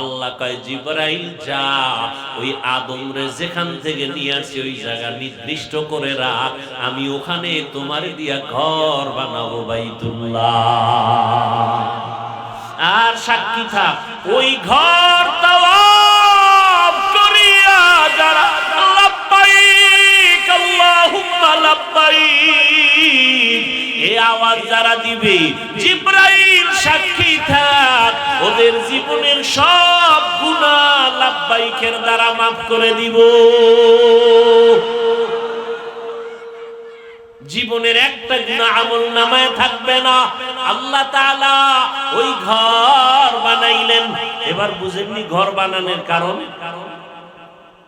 আল্লাহ কয় জিবরাইল যা ওই আদম রে যেখান থেকে নিয়ে আসি ওই জায়গা নির্দিষ্ট করে রাখ, আমি ওখানে তোমার দিয়া ঘর বানাবো বাইতুল্লাহ। আর সাক্ষী থাক ওই ঘর তাওয়াফ করিয়া যারা লাব্বাইক আল্লাহুম্মা লাব্বাইক এই আওয়াজ যারা দিবে, জিবরাইল সাক্ষী থাক ওদের জীবনের সব গুনাহ লাব্বাইকের দ্বারা মাফ করে দিব। জীবনের একটা গুনাহ আমলনামায় থাকবে না। আল্লাহ তাআলা ওই ঘর বানাইলেন। এবার বুঝেননি ঘর বানানোর কারণ?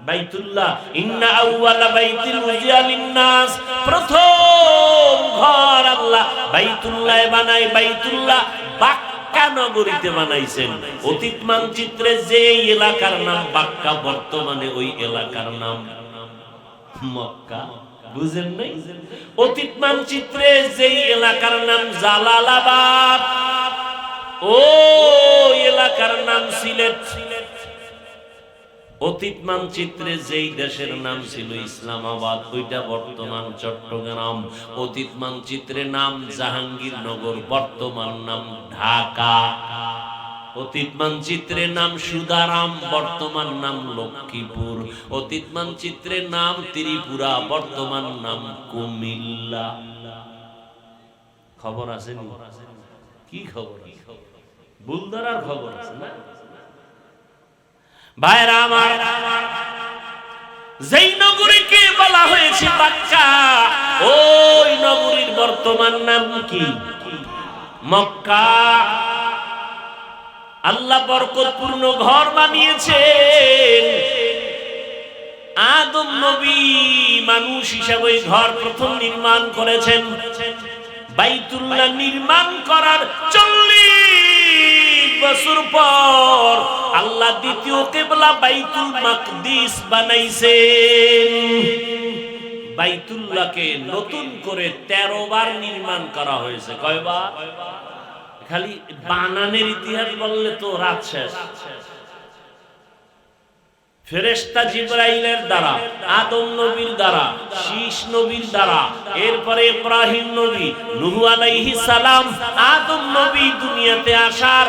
বাইতুল্লাহ, ইন্না আউওয়ালা বাইতিন উযিয়া লিন-নাস, প্রথম ঘর আল্লাহ বাইতুল্লাহ বানাই। বাইতুল্লাহ বাক্কা নগরীতে বানাইছেন। অতীত মানচিত্রে যে এলাকার নাম বাক্কা, বর্তমানে ওই এলাকার নাম মক্কা। বুঝেন নাই? অতীত মানচিত্রে যে এলাকার নাম জালালাবাদ, ও এলাকার নাম সিলেট। অতীত মানচিত্রে যেই দেশের নাম ছিল ইসলামাবাদ, ওইটা বর্তমান চট্টগ্রাম। অতীত মানচিত্রে নাম জাহাঙ্গীরনগর, বর্তমান নাম ঢাকা। অতীত মানচিত্রে নাম সুদারাম, বর্তমান নাম লক্ষ্মীপুর। অতীত মানচিত্রে নাম ত্রিপুরা, বর্তমান নাম কুমিল্লা। খবর আছে? কি খবর? বুলদারার খবর আছে না? ভাইরা আমার, যেই নগরীকে বলা হয়েছে বাক্কা, ওই নগরীর বর্তমান নাম কি? মক্কা। আল্লাহ বরকতপূর্ণ ঘর বানিয়েছেন। আদম নবী মানুষ হিসাবে ওই ঘর প্রথম নির্মাণ করেছেন। বাইতুল্লাহ নির্মাণ করার 40 বছর পর আল্লাহ দ্বিতীয় কিবলা বাইতুল মাকদিস বানাইছেন। বাইতুল্লাহকে নতুন করে 13 বার নির্মাণ করা হয়েছে। কয়বার? খালি বানানের ইতিহাস বললে তো রাত শেষ। ফেরেশতা জিবরাইলের দ্বারা, আদম নবীর দ্বারা, শীষ নবীর দ্বারা, এরপরে ইব্রাহিম নবী, নূহ আলাইহিস সালাম, আদম নবী দুনিয়াতে আসার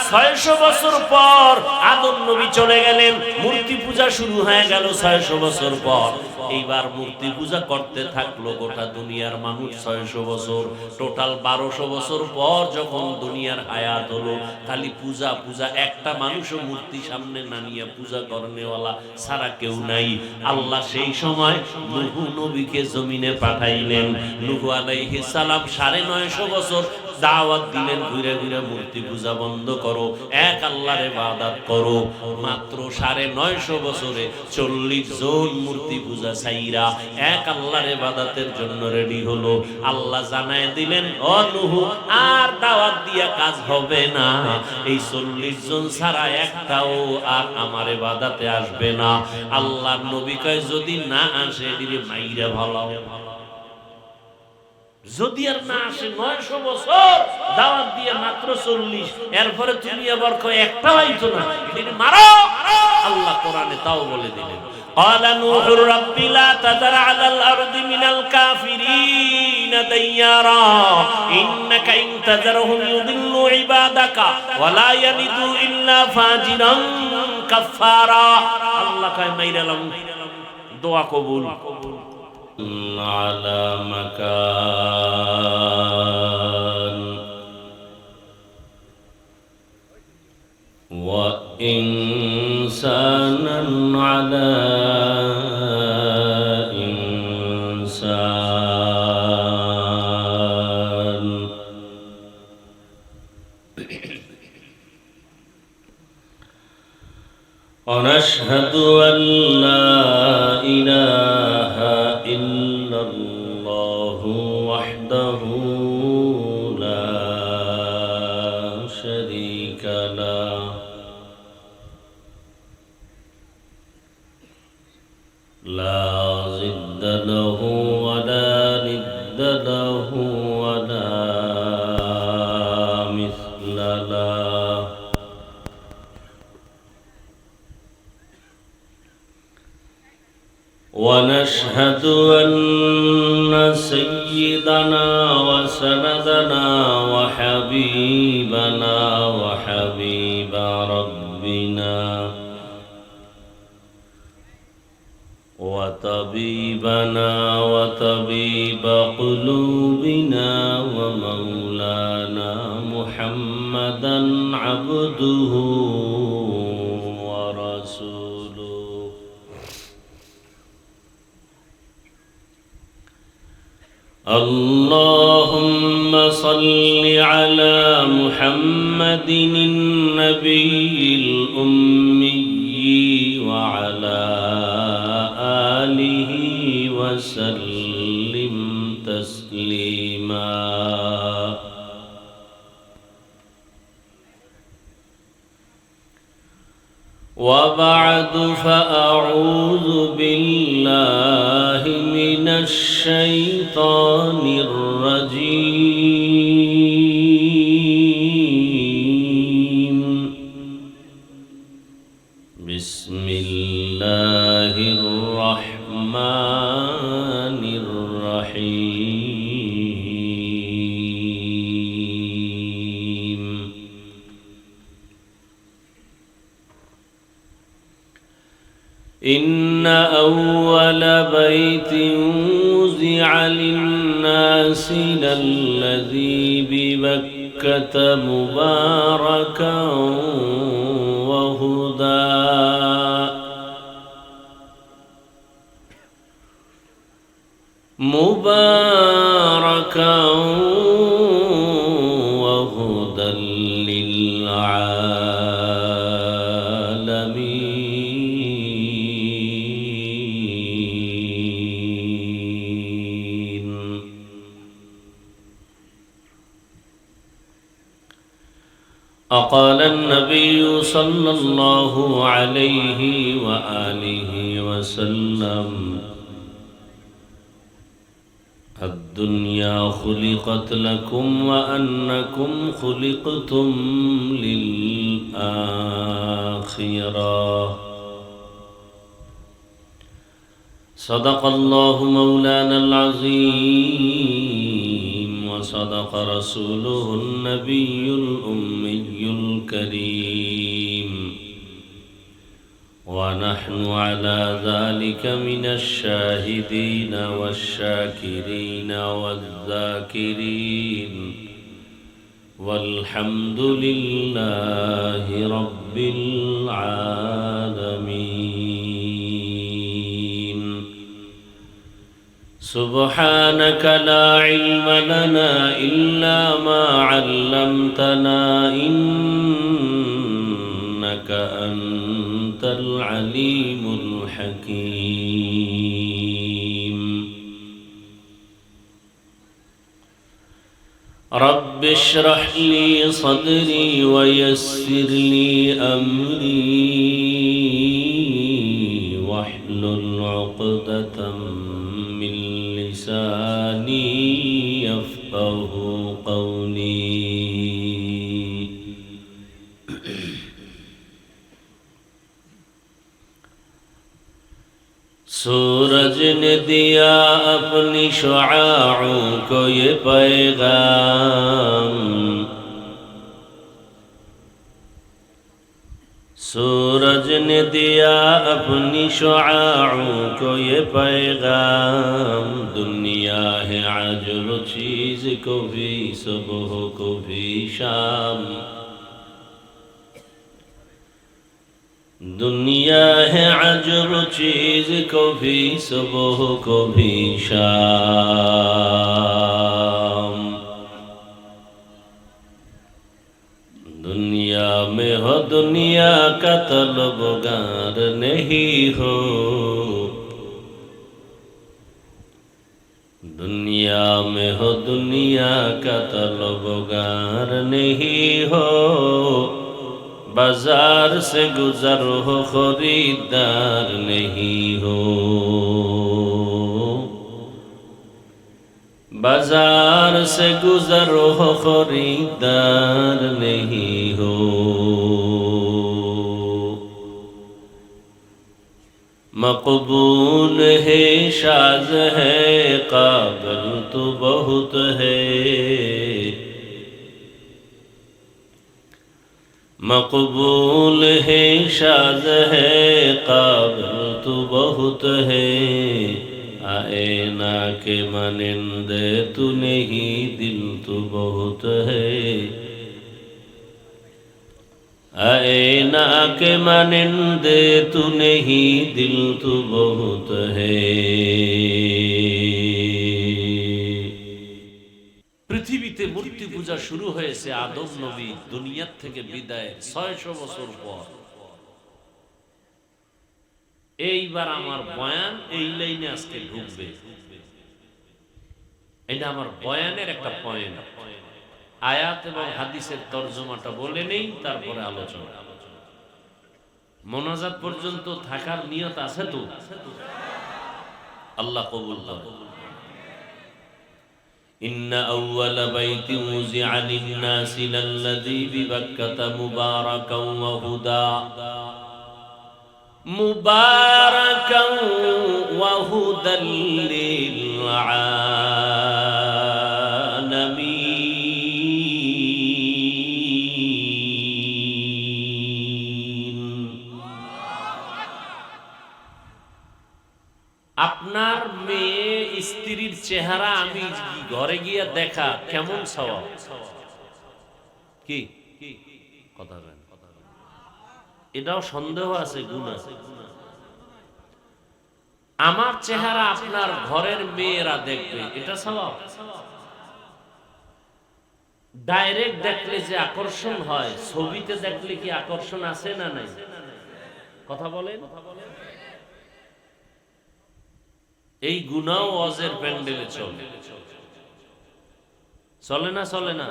600 বছর পর আদম নবী চলে গেলেন। মূর্তি পূজা শুরু হয়ে গেল 600 বছর পর। এইবার মূর্তি পূজা করতে থাকলো গোটা দুনিয়ার মানুষ 600 বছর। টোটাল 1200 বছর পর যখন দুনিয়ার হায়াত হলো, খালি পূজা পূজা, একটা মানুষও মূর্তি সামনে না নিয়ে পূজা করনেওয়ালা সারা কেউ নাই। আল্লাহ সেই সময় নূহ নবীকে জমিনে পাঠাইলেন। নূহ আলাইহিস সালাম 950 বছর দাওয়াত দিলেন, ঘুরে ঘুরে মূর্তি পূজা বন্ধ করো, এক আল্লাহর ইবাদত করো। মাত্র 950 বছরে 40 জন মূর্তি পূজা ছাইরা এক আল্লাহর ইবাদতের জন্য রেডি হলো। আল্লাহ জানায় দিলেন, ও নূহ, আর দাওয়াত দিয়া কাজ হবে না। এই 40 জন ছাড়া একটাও আর আমার ইবাদতে আসবে না। আল্লাহর নবী কয়, যদি না আসে দিলে মাইরা ভালো। যদি আর না আসে 900 বছর দাওয়াত দিয়ে মাত্র 40, এরপরে তুমি আবার কয় একটা হইতো না, এটা মারো। আল্লাহ কোরআনে তাও বলে দিলেন, ক্বালা নূহুর রাব্বি লা তাযার আলাল আরদি মিনাল কাফিরিনা দাইয়ারা ইন্নাকা ইন তাযারহুম ইউদিল্লু ইবাদাকা ওয়া লা ইয়ালিদু ইল্লা ফাজিরান কাফফারা। আল্লাহ কয় মাইরালাম, দোয়া কবুল على مكان وإنسانا على إنسان ونشهد أن لا إله إلا الله وحده لا شريك له لا ضد له ولا ند له ولا مثل له ونشهد أن سيدنا وسندنا وحبيبنا وحبيب ربنا وطبيبنا وطبيب قلوبنا ومولانا محمدا عبده ورسوله. اللهم صل على محمد النبي الأمي وعلى آله وسلم تسليما. وبعد، فأعوذ بالله من الشيطان الرجيم. بسم الله الرحمن الرحيم. إن أول بيت وزع للناس للذي ببكة مباركا وهدى للعالمين. أقال النبي صلى الله عليه وآله وسلم: الدنيا خلقت لكم وأنكم خلقتم للآخرة. صدق الله مولانا العظيم، وصدق رسوله النبي الأمي الكريم، ونحن على ذلك من الشاهدين والشاكرين والذاكرين، والحمد لله رب العالمين. سبحانك لا علم لنا إلا ما علمتنا، إنك أنت العليم الحكيم. رب اشرح لي صدري ويسر لي أمري، واحلل عقدة من لساني يفقه قولي. सूरज ने दिया अपनी शुआओं को ये पैगाम, सूरज ने दिया अपनी शुआओं को ये पैगाम। दुनिया है अजब चीज़, को भी सुबह को भी शाम। दुनिया है अजब चीज़, को भी सुबह को भी शाम। दुनिया में हो दुनिया का तलबगार नहीं हो, दुनिया में हो दुनिया का तलबगार नहीं हो। बाजार से गुजर हो खरीदार नहीं हो, बाजार से गुजर हो खरीदार नहीं हो। मकबूल है शाज है काबिल तो बहुत है, मकबूल है शाज है काबिल तो बहुत है, आए ना के मानिंदे तू नहीं दिल तो बहुत है, आए ना के मानिंदे तू नहीं दिल तो बहुत है। পৃথিবীতে মূর্তি পূজা শুরু হয়েছে আদম নবী দুনিয়ার থেকে বিদায় ৬০০ বছর পর। এইবার আমার বয়ান এই লাইনে আজকে ঢুকবে, এটা আমার বয়ানের একটা পয়েন্ট। আয়াত এবং হাদিসের তরজমাটা বলে নেই, তারপরে আলোচনা। মোনাজাত পর্যন্ত থাকার নিয়ত আছে তো? আল্লাহ কবুল করুন। إن أول بيت وزع للناس للذي ببكة مباركا وهدى مباركا وهدى للعالمين। আপনার মেয়ে স্ত্রীর চেহারা আমি ঘরে গিয়ে দেখা কেমন সওয়াব? কি কথা বলেন? এটাও সন্দেহ আছে, গুণ আছে। আমার চেহারা আপনার ঘরের মেয়েরা দেখবে, এটা সওয়াব। ডাইরেক্ট দেখলে যে আকর্ষণ হয়, ছবিতে দেখলে কি আকর্ষণ আছে না নাই? কথা বলেন। এই গুনাও ওয়াজের প্যান্ডেলে চলে, চলে না? চলে না?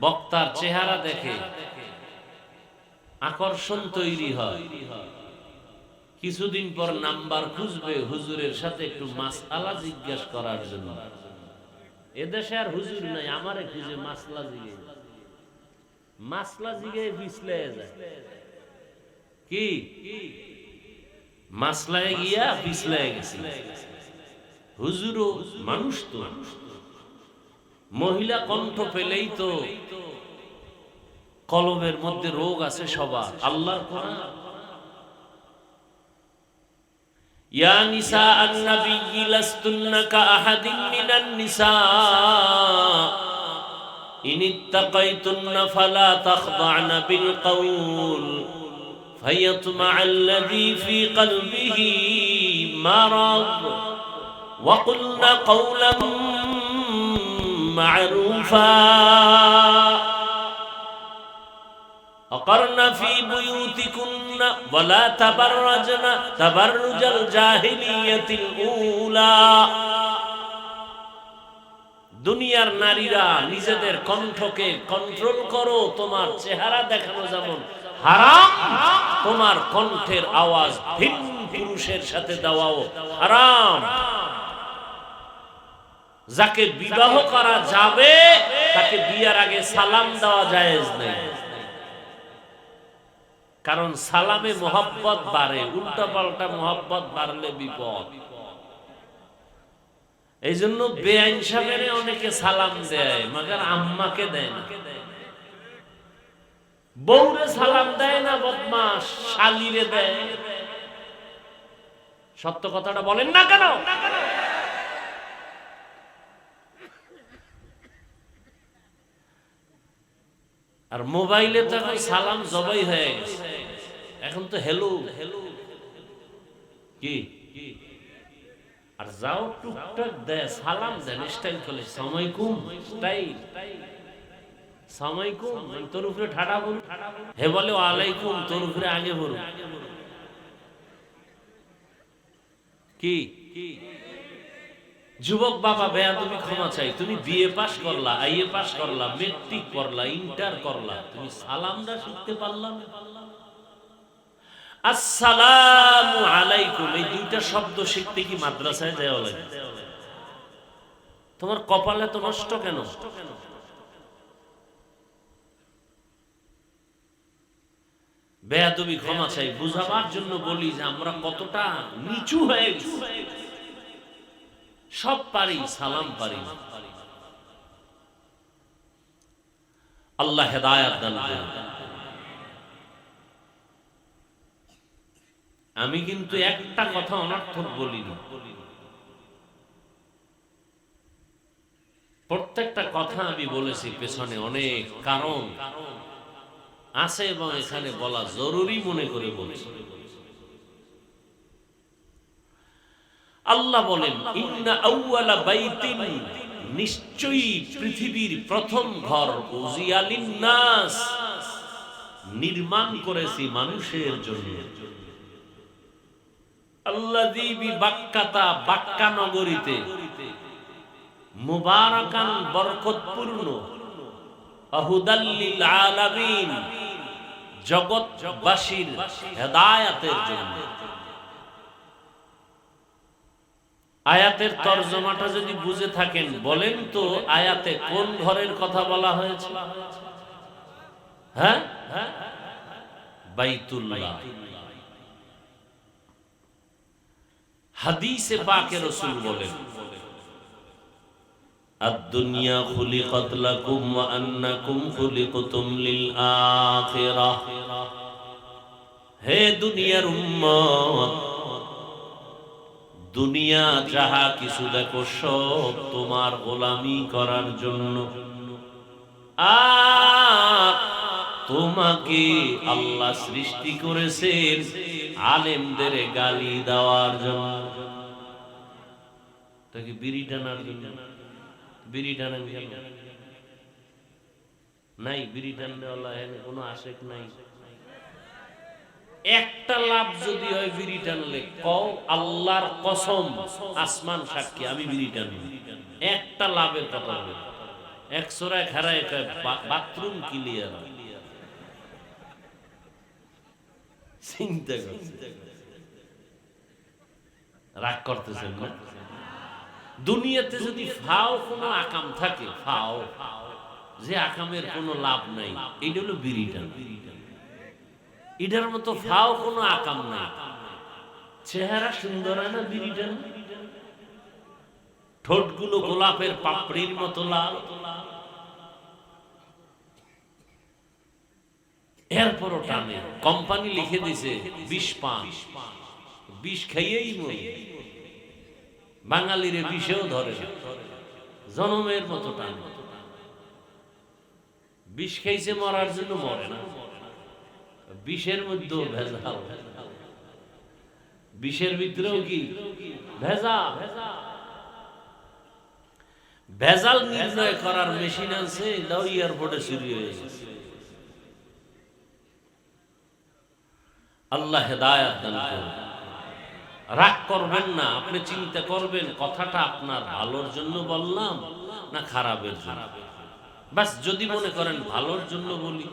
বক্তার চেহারা দেখে আকর্ষণ তৈরি হয়, কিছুদিন পর নাম্বার খুঁজবে হুজুরের সাথে একটু মাসআলা জিজ্ঞাসা করার জন্য। এদেশে আর হুজুর নাই, আমারে খুঁজে মাসলা জিগে, মাসলা জিগে পিছলে যায়। কি মাসলায় গিয়া পিছলায় গেছে। হুজুরও মানুষ তো, মহিলা কণ্ঠ পেলেই তো কলবের মধ্যে রোগ আছে সবার। আল্লাহর কোরআন, ইয়া নিসা আন-নবী লাস্তুন্না কাআহাদিন মিনান নিসা ইন ইত্তাকাইতুন্না ফালা তাখদা'না বিল কওল فيطمع الذي في قلبه مرض وقلن قولا معروفا وقرن في بيوتكن ولا تبرجن تبرج الجاهلية الأولى। দুনিয়ার নারীরা নিজেদের কণ্ঠকে কন্ট্রোল করো, তোমার চেহারা দেখানো যেমন হারাম, তোমার কণ্ঠের আওয়াজ ভিন্ন পুরুষের সাথে দেওয়াও হারাম। যাকে বিবাহ করা যাবে তাকে বিয়ার আগে সালাম দেওয়া জায়েজ নেই, কারণ সালামে মোহাব্বত বাড়ে, উল্টা পাল্টা মোহাব্বত বাড়লে বিপদ। এই জন্য বেআইন সাহেবের অনেকে সালাম দেয়, মাগার আম্মাকে দেয় না। বউরে সালাম দেয় না, বদমাস শালিরে দেয়। সত্য কথাটা বলেন না কেন? আর মোবাইলে তো এখন সালাম জবাই হয়ে গেছে, এখন তো হ্যালো হ্যালো কি। আর যাও টুকটাক দেয় সালাম দেন, স্টাইল চলে সালামালাইকুম স্টাইল, সালামালাইকুম তোর উপরে ঠাডা বলুন, হে বলে ওয়ালাইকুম তোর উপরে আগে বলুন। কি যুবক বাবা বেয়া, তুমি ক্ষমা চাই, তুমি বিএ পাস করলা, আইএ পাস করলা, মেট্রিক করলা, ইন্টার করলা, তুমি সালামটা শিখতে পারলাম? আসসালামু আলাইকুম এই দুইটা শব্দ শিখতে কি মাদ্রাসায় যাওয়া লাগে? তোমার কপালে তো নষ্ট কেন? বেয়াদবি ক্ষমা চাই, বুঝাবার জন্য বলি যে আমরা কতটা নিচু হয়ে গেছি। সব পারি, সালাম পারি না। আল্লাহ হেদায়েত দান করুন। আমি কিন্তু একটা কথা অনর্থক বলিনি, প্রত্যেকটা কথা আমি বলেছি পেছনে অনেক কারণ আছে এবং এখানে বলা জরুরি মনে করে বলেছি। আল্লাহ বলেন, ইন্না আউয়ালা বাইতিন, নিশ্চয়ই পৃথিবীর প্রথম ঘর, উজিয়া লিন্নাস, নির্মাণ করেছি মানুষের জন্য, আল্লাযী বিবাক্কাতা, বাক্কা নগরীতে, মুবারাকান, বরকতপূর্ণ, হুদাল লিল আলামিন, জগৎবাসীর হেদায়েতের জন্য। আয়াতের তরজমাটা যদি বুঝে থাকেন বলেন তো, আয়াতে কোন ঘরের কথা বলা হয়েছে? হ্যাঁ, বাইতুল্লাহ। হাদিসে পাকে রাসূল বলেন, আদ-দুনিয়া খুলিকাত লাকুম ওয়া আন্নাকুম খুলিকতুম লিল আখিরাহ। হে দুনিয়ার উম্মত, দুনিয়া যাহা কিছু দেখো সব তোমার গোলামি করার জন্য, আর তোমাকে আল্লাহ সৃষ্টি করেছেন আলেমদের গালি দেওয়ার জন্য। তাকে বিড়ি টানার জন্য। বিড়ি টানেন কেন? নাই বিড়ি টাননেওয়ালা এখানে কোনো আশেক নাই। একটা লাভ যদি হয় বিড়ি টানলে, কও আল্লাহর কসম, আসমান সাক্ষী, আমি বিড়ি টানবো। একটা লাভের কথা হবে। এক সোরায় খারায় বাথরুম ক্লিয়ার। চিন্তা করতে রাগ করতেছেন না? দুনিয়াতে যদি ফাও কোনো আকাম থাকে, ফাও যে আকামের কোনো লাভ নাই, এইটা হলো বিড়ি টান। এটার মতো ফাও কোনো আকাম নাই। চেহারা সুন্দর হয় না বিড়ি টান? ঠোঁটগুলো গোলাপের পাপড়ির মতো লাল, এরপরও টানে। কোম্পানি লিখে দিছে 20 পান, 20 খাইয়েই মরে। বাঙালিরে 20-এও ধরে না, জনমের মতো টানে। 20 খাইছে মরার জন্য মরে না। 20-এর মধ্যেও ভেজাল, 20-এর ভিতরেও কি ভেজাল। ভেজাল নির্ণয় করার মেশিন আছে, এটাও এয়ারপোর্টে চুরি হয়ে গেছে। আল্লাহ হেদায়েত দান করুন। রাগ করবেন না, আপনি চিন্তা করবেন কথাটা আপনার ভালোর জন্য বললাম না খারাপের জন্য। বাস যদি মনে করেন ভালোর জন্য বলি,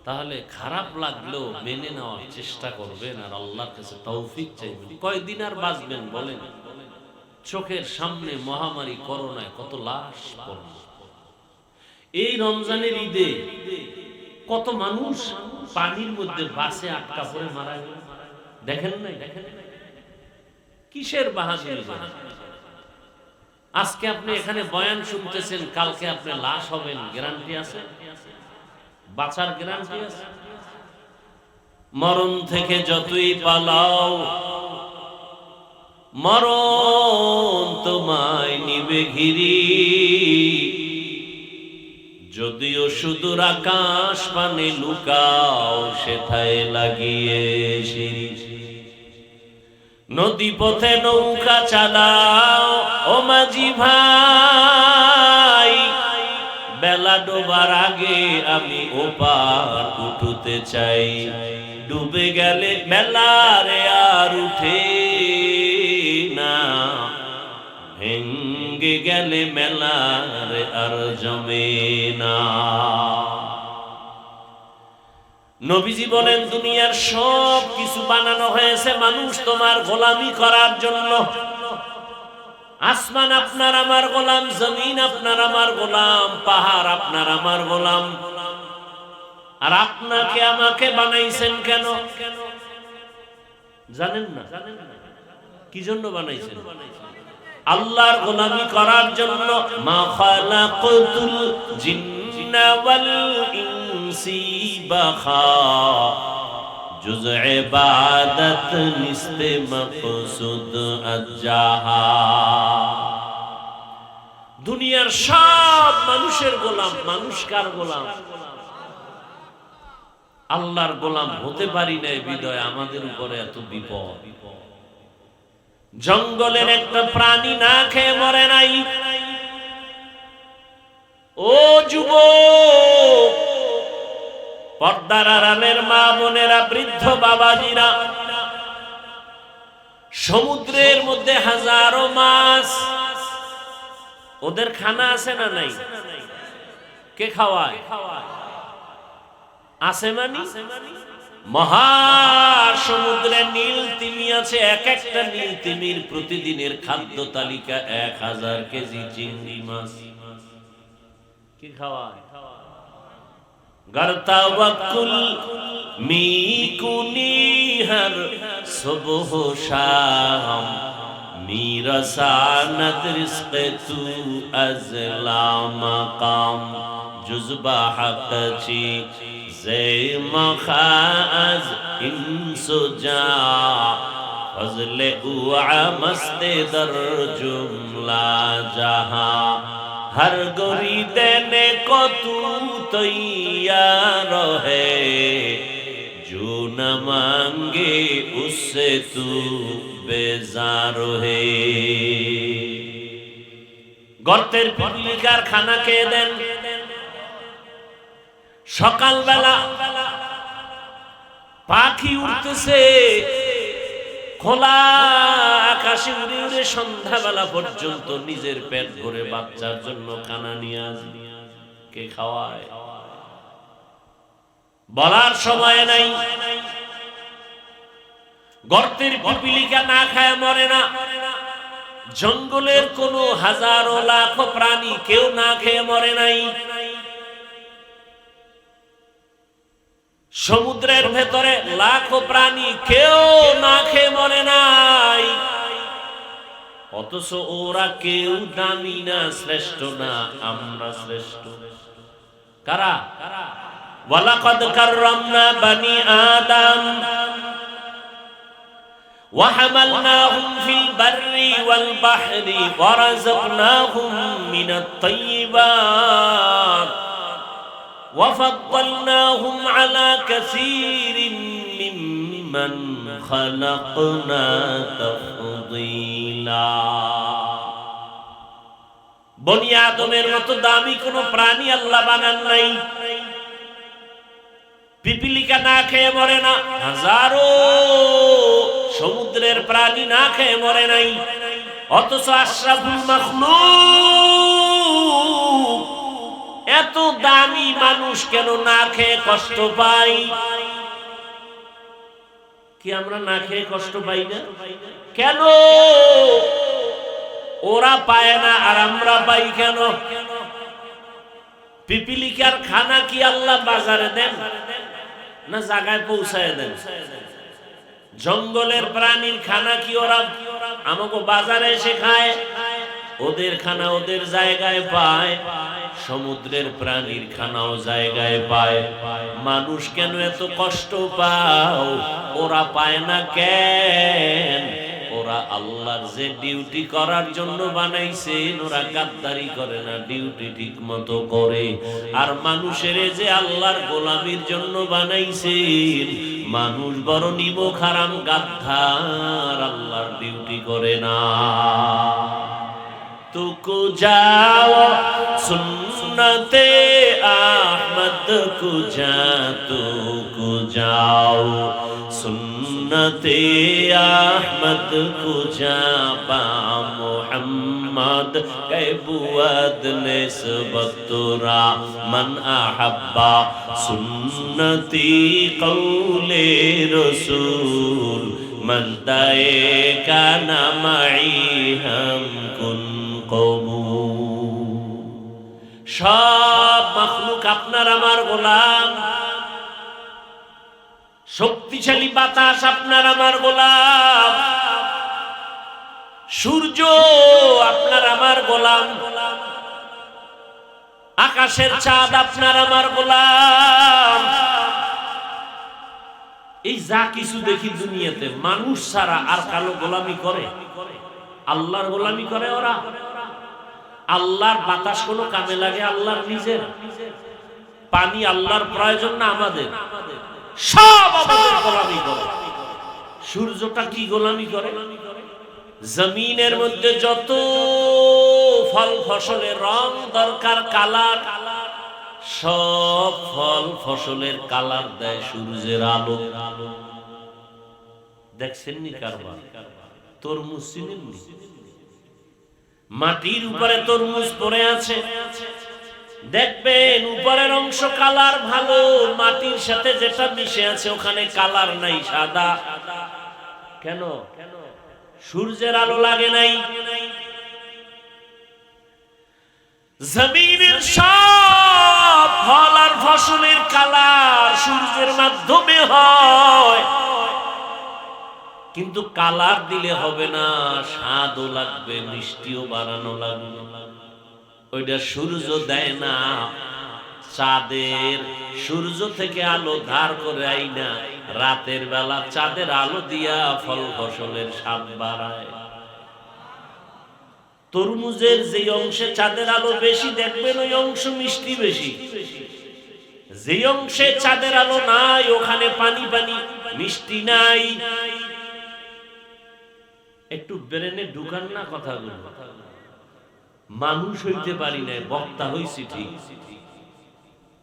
তাহলে খারাপ লাগলেও মেনে নেওয়ার চেষ্টা করবেন আর আল্লাহর কাছে তৌফিক চাইবেন। কয়দিন আর বাঁচবেন বলেন? চোখের সামনে মহামারী করোনায় কত লাশ পড়ল। এই রমজানের ঈদে কত মানুষ পানির মধ্যে বাসে আটকা পড়ে মারা গেল, দেখেন নাই? কিসের বাহাদুরি? আজকে আপনি এখানে বয়ান শুনতেছেন, কালকে আপনি লাশ হবেন, গ্যারান্টি আছে? বাঁচার গ্যারান্টি আছে? মরণ থেকে যতই পালাও, মরণ তোমায় নিবে ঘিরি। যদিও সুদূর আকাশ পানে লুকাও, সেথায় লাগিয়ে সিঁড়ি। নদী পথে নৌকা চালাও ও মাঝি ভাই, বেলা ডোবার আগে আমি ওপার উঠতে চাই। ডুবে গেলে বেলারে আর উঠে না, ভেঙ্গে গেলে মেলারে আর জমে না। নবীজি বলেন, দুনিয়ার সব কিছু বানানো হয়েছে মানুষ তোমার গোলামি করার জন্য। আসমান আপনার আমার গোলাম, জমিন আপনার আমার গোলাম, পাহাড় আপনার আমার গোলাম। আর আপনাকে আমাকে বানাইছেন কেন? জানেন না কি জন্য বানাইছেন? আল্লাহর গোলামি করার জন্য। মা খালাকাতুল জিন্না ওয়াল ইনসি বাখা জুজ ইবাদত নিস্তে মাকসুদ আজাহা। দুনিয়ার সব মানুষের গোলাম, মানুষ কার গোলাম? আল্লাহর গোলাম হতে পারি নাই বিদয় আমাদের উপরে এত বিপদ। জঙ্গলের একটা প্রাণী না খেয়ে মরে নাই। ও যুবক, পর্দার আড়ালের মা বোনেরা, বৃদ্ধ বাবাজিরা, সমুদ্রের মধ্যে হাজারো মাছ, ওদের খানা আছে না নাই? কে খাওয়ায়? আছে মানি মহাসমুদ্রে নীল তিমি আছে। এক একটা নীল তিমির প্রতিদিনের খাদ্য তালিকা 1000 কেজি চিংড়ি মাছ। কি খাওয়ায়? গরতা ওয়াকুল মিকুনি হর সুবহ শাম মিরসানত রিজকে তু আজলা মাকাম জুজবা হকচি জে মখাজ ইনসুজা ফজলে উআ মস্তে দর জুমলা জাহা हर गोरी देने को तू तैयार है जो न मांगे उससे तू बेजार है। গর্তের পিপিলিকার খানা খেয়ে দেন। সকালবেলা পাখি উঠতেছে খোলা আকাশে উড়ে উড়ে সন্ধ্যাবেলা পর্যন্ত নিজের পেট ভরে বাচ্চার জন্য খানা নিয়ে আসে। কে খাওয়ায়? বলার সময় নাই। গর্তের পিপিলিকা না খায় মরে না। জঙ্গলের কোন হাজারো লাখো প্রাণী কেউ না খেয়ে মরে নাই। সমুদ্রের ভেতরে লাখো প্রাণী কেউ না খেয়ে মরে নাই। অথচ ওরা কেউ দামি না, শ্রেষ্ঠ না, আমরা শ্রেষ্ঠ। কারা? ওয়ালাকাদ কাররামনা বানি আদম ওয়া হামালনাহুম ফিল বাররি ওয়াল বাহরি ওয়া রাযাকনাহুম মিনাত তাইয়্যিবাত وفضلناهم على كثير ممن خلقنا تفضيلا। বনি আদমের মতো দামি কোন প্রাণী আল্লাহ বানান নাই। পিপিলিকা না খেয়ে মরে না। হাজারো সমুদ্রের প্রাণী না খেয়ে মরে নাই। অথচ আশরাফুল মাখলুক এত দামি মানুষ কেন না খেয়ে কষ্ট পাই? কি আমরা না খেয়ে কষ্ট পাই না? কেন ওরা পায় না আর আমরা পাই কেন? পিপিলিকার খানা কি আল্লাহ বাজারে দেন না জায়গায় পৌঁছায় দেন? জঙ্গলের প্রাণীর খানা কি ওরা আমাকে বাজারে এসে খায়? ওদের খানা ওদের জায়গায় পায়। সমুদ্রের প্রাণীর খানাও জায়গায় পায়। মানুষ কেন এত কষ্ট পাও? ওরা পায় না কেন? ওরা আল্লাহর যে ডিউটি করার জন্য বানাইছেন ওরা গাদ্দারি করে না, ডিউটি ঠিক মতো করে। আর মানুষের যে আল্লাহর গোলামির জন্য বানাইছেন, মানুষ বড় নিমক হারাম গাদ্দার, আল্লাহর ডিউটি করে না। तुको जाओ सुन्नते अहमद को जा, तुको जाओ सुन्नते अहमद को जा, बा मोहम्मद के बुअद निस्बत तुरा मन अहब्बा सुन्नती कौले रसूल मन दाए का नामाई हम कुन সব মাখলুক আপনার আমার গোলাম। শক্তিশালী বাতাস আপনার আমার গোলাম, সূর্য আপনার আমার গোলাম, আকাশের চাঁদ আপনার আমার গোলাম। এই যা কিছু দেখি দুনিয়াতে মানুষ ছাড়া আর কালো গোলামি করে? আল্লাহর গোলামি করে ওরা। আল্লাহর বাতাস কোনো কামে লাগে? আল্লাহর নিজের পানি আল্লাহর প্রয়োজন না আমাদের? সব আমাদের গোলামি করে। সূর্যটা কি গোলামি করে? জমিনের মধ্যে যত ফল ফসলের রং দরকার, কালার, সব ফল ফসলের কালার দেয় সূর্যের আলো। দেখছেন নি কারবার? তরমুজ চিনেননি? মাটির উপরে তরমুজ পড়ে আছে, দেখবেন উপরের অংশ কালার ভালো, মাটির সাথে যেটা মিশে আছে ওখানে কালার নাই, সাদা। কেন? সূর্যের আলো লাগে নাই। জমিনের সব ফল আর ফসলের কালার সূর্যের মাধ্যমে হয়, কিন্তু কালার দিলে হবে না, স্বাদও লাগবে, মিষ্টিও বাড়ানো লাগবে। ওইটা সূর্য দেয় না, চাঁদের সূর্য থেকে আলো ধার করে আইনা রাতের বেলা চাঁদের আলো দিয়া ফল ফসলের স্বাদ বাড়ায়। তরমুজের যে অংশে চাঁদের আলো বেশি দেখবেন ওই অংশ মিষ্টি বেশি, যে অংশে চাঁদের আলো নাই ওখানে পানি পানি, মিষ্টি নাই। একটু ব্রেনে ঢুকান না কথাগুলো। মানুষ হইতে পারি নাই, বক্তা হইছি ঠিক,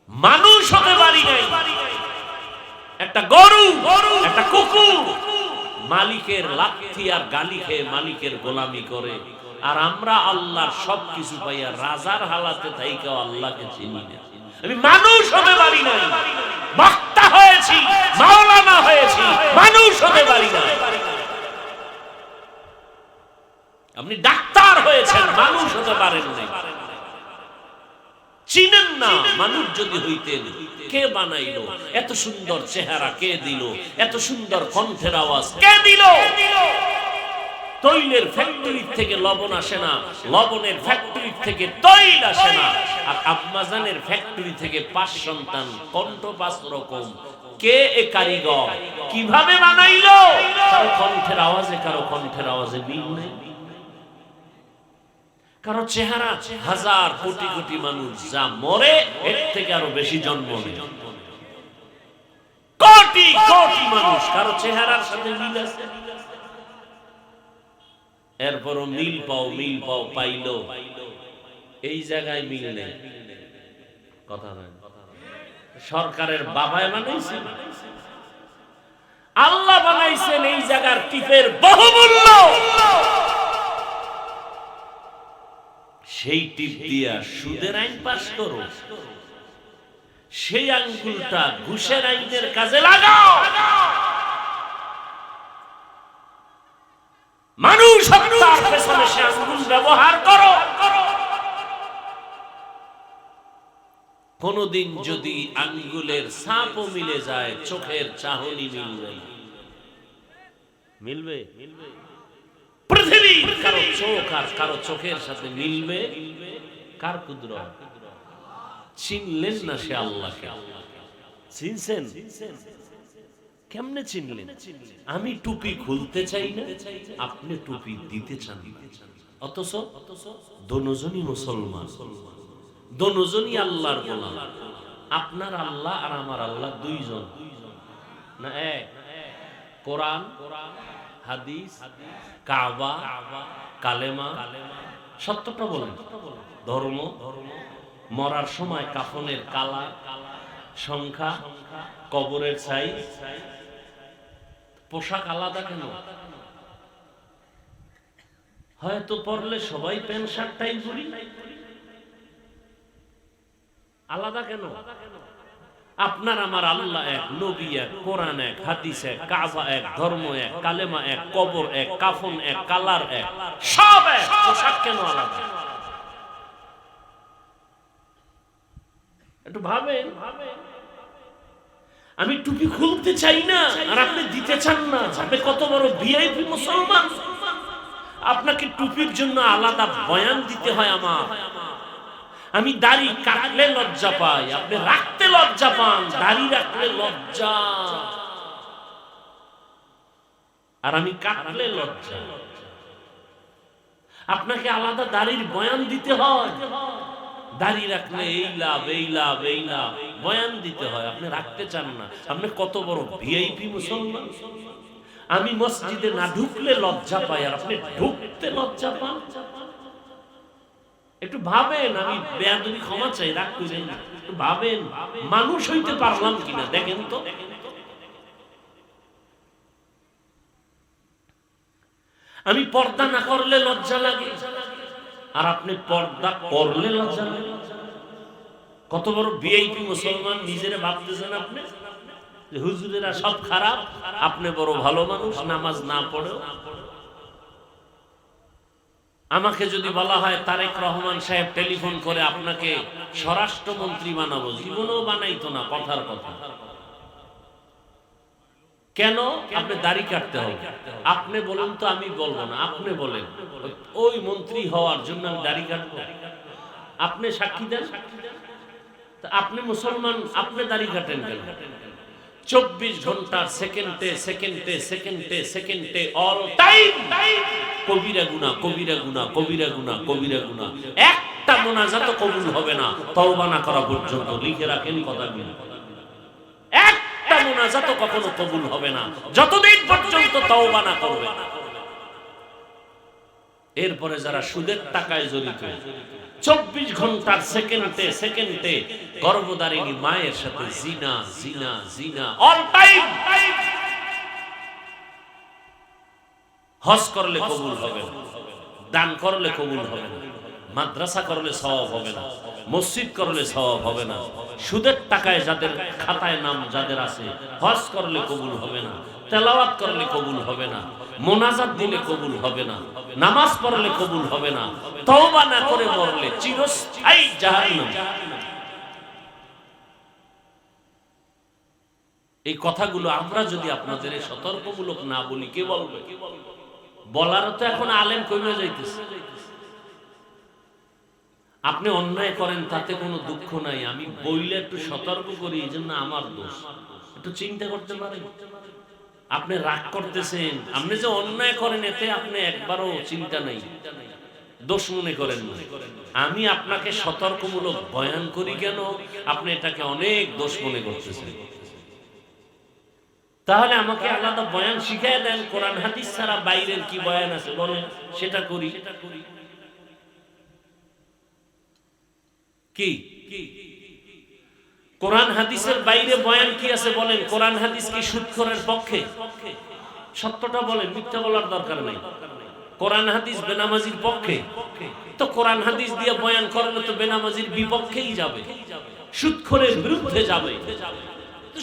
মানুষ হতে পারি নাই। একটা গরু, একটা কুকুর মালিকের লাথি আর গালি খেয়ে মালিকের গোলামি করে, আর আমরা আল্লাহর সবকিছু পাইয়া রাজার হালাতে থাইকাও আল্লাহকে চিনি না। আমি মানুষ হতে পারি নাই, বক্তা হয়েছি, মাওলানা হয়েছি, মানুষ হতে পারি না। আপনি ডাক্তার হয়েছেন, মানুষ হতে পারেন নাই, চিনেন না। মানুষ যদি হইতেন, কে বানাইলো? এত সুন্দর চেহারা কে দিল? এত সুন্দর কণ্ঠের আওয়াজ কে দিল? তৈলের ফ্যাক্টরি থেকে লবণ আসে না, লবণের ফ্যাক্টরি থেকে তৈল আসে না, আর আম্মাজানের ফ্যাক্টরি থেকে 5 সন্তান, কণ্ঠ 5 রকম। কে এ কারিগর? কিভাবে বানাইলো? কারো কণ্ঠের আওয়াজে কারো কণ্ঠের আওয়াজে মিল নেই, কারো চেহারা হাজার কোটি কোটি মানুষ যা মরে এর থেকে আরো বেশি জন্ম নেয়, কোটি কোটি মানুষ কারো চেহারার সাথে মিল আছে। এরপরও মিল পাও পাইলো, এই জায়গায় মিল নেই। কথা নয়, সরকারের বাবায় বানাইছে, আল্লাহ বানাইছেন এই জায়গার টিপের বহুমূল্য। সেই টিপ দিয়া সুদের আইন পাস করো, সেই আঙ্গুলটা ঘুষের আইনের কাজে লাগাও। মানুষ হত্যার পেছনে সে আঙ্গুল ব্যবহার করো। কোনদিন যদি আঙ্গুলের ছাপও মিলে যায়, চোখের চাহনি মিলবে? পৃথিবীর কারো চোখ আর কারো চোখের সাথে মিলবে? কার কুদরত? চিনলেন না সে আল্লাহকে। চিনছেন? কেমনে চিনলেন? আমি টুপি খুলতে চাই না, আপনি টুপি দিতে চান, অথচ দুজনই মুসলমান, দুজনই আল্লাহর গোলাম। আপনার আল্লাহ আর আমার আল্লাহ দুইজন না এক? কোরআন, হাদিস, কাবা, কালেমা, সত্যটা বলেন। ধর্ম, মরার সময় কাফনের কালার, সংখ্যা, কবরের সাইজ, পোশাক আলাদা কেন? হয়তো পরলে সবাই প্যান্ট শার্টটাই পরি, আলাদা কেন? আপনার আমার আল্লাহ এক, নবী এক, কোরআন এক, হাদিস এক, কাবা এক, ধর্ম এক, কালেমা এক, কবর এক, কাফন এক, কালার এক, সব এক, পোশাক কেন আলাদা? একটু ভাবেন। আমি টুপি খুলতে চাই না আর আপনি দিতে চান না। আপনি কত বড় ভিআইপি মুসলমান, আপনাকে টুপির জন্য আলাদা বয়ান দিতে হয় আমার। আমি দাড়ি কাটলে লজ্জা পাই, আপনি রাখতে লজ্জা পান, দাড়ি রাখলে লজ্জা, আর আমি কাটলে লজ্জা। আপনাকে আলাদা দাড়ির বয়ান দিতে হয়, দাড়ি রাখলে এই লাভ এই লাভ এই লাভ, বয়ান দিতে হয়, আপনি রাখতে চান না। আপনি কত বড় ভিআইপি মুসলমান। আমি মসজিদে না ঢুকলে লজ্জা পাই আর আপনি ঢুকতে লজ্জা পান। একটু ভাবেন, আমি বেয়াদবি ক্ষমা চাই, রাগ করেন না, একটু ভাবেন মানুষ হইতে পারলাম কিনা দেখেন তো। আমি পর্দা না করলে লজ্জা লাগে আর আপনি পর্দা করলে লজ্জা লাগে। কত বড় ভিআইপি মুসলমান নিজেরে ভাবতেছেন আপনি যে হুজুরেরা সব খারাপ, আপনি বড় ভালো মানুষ, নামাজ না পড়েও। আমাকে যদি বলা হয় তারেক রহমান সাহেব টেলিফোন করে আপনাকে স্বরাষ্ট্রমন্ত্রী বানাবো, জীবনেও বানাইতো না, কথার কথা। কেন? আপনি দাড়ি কাটতে হবে। আপনি বলেন তো, আমি বলবো না, আপনি বলেন ওই মন্ত্রী হওয়ার জন্য আমি দাড়ি কাটবো? আপনি সাক্ষী দেন। আপনি মুসলমান, আপনি দাড়ি কাটেন কেন? 24 ঘন্টার সেকেন্ডে সেকেন্ডে সেকেন্ডে সেকেন্ডে অল টাইম কবিরা গুনাহ, কবিরা গুনাহ, কবিরা গুনাহ, কবিরা গুনাহ। একটা মুনাজাত কবুল হবে না তওবা না করা পর্যন্ত। লিখে রাখেন কথাগুলো, একটা মুনাজাত কখনো কবুল হবে না যতদিন পর্যন্ত তওবা না করবে। এরপরে যারা সুদের টাকায় জড়িত, 24 ঘন্টার সেকেন্ডে সেকেন্ডে গর্ভধারিণী মায়ের সাথে জিনা জিনা জিনা অল টাইম। হজ করলে কবুল হবে না, দান করলে কবুল হবে না, মাদ্রাসা করলে সওয়াব হবে না, মসজিদ করলে সওয়াব হবে না, সুদের টাকায় যাদের খাতায় নাম যাদের আছে হজ করলে কবুল হবে না, তেলাওয়াত করলে কবুল হবে না, মোনাজাত দিলে কবুল হবে না, নামাজ পড়লে কবুল হবে না, তওবা না করে মরলে চিরস্থায়ী জাহান্নাম। এই কথাগুলো আমরা যদি আপনাদের সতর্কমূলক না বলি কে বলবে? বলারও তো এখন আলেম কমে যাইতেছে। আপনি অন্যায় করেন তাতে কোনো দুঃখ নাই, আমি বইলে একটু সতর্ক করি, এই জন্য আমার দোষ। একটু চিন্তা করতে পারেন। আপনি রাগ করতেছেন, আপনি যে অন্যায় করেন এতে আপনি একবারও চিন্তা নাই, দোষ মনে করেন না। আমি আপনাকে সতর্কমূলক বয়ান করি কেন আপনি এটাকে অনেক দোষ মনে করতেছেন? তাহলে আমাকে আলাদা বয়ান শিখায় দেন। কোরআন হাদিস ছাড়া বাইরের কি বয়ান আছে বলেন, সেটা করি। কি কোরআন হাদিসের বাইরে বয়ান কি আছে বলেন? কোরআন হাদিস কি সুদখোরের পক্ষে? সত্যটা বলেন, মিথ্যা বলার দরকার নেই। কোরআন হাদিস বেনামাজির পক্ষে? তো কোরআন হাদিস দিয়ে বয়ান করলে তো বেনামাজির বিপক্ষেই যাবে, সুদখোরের বিরুদ্ধে যাবে।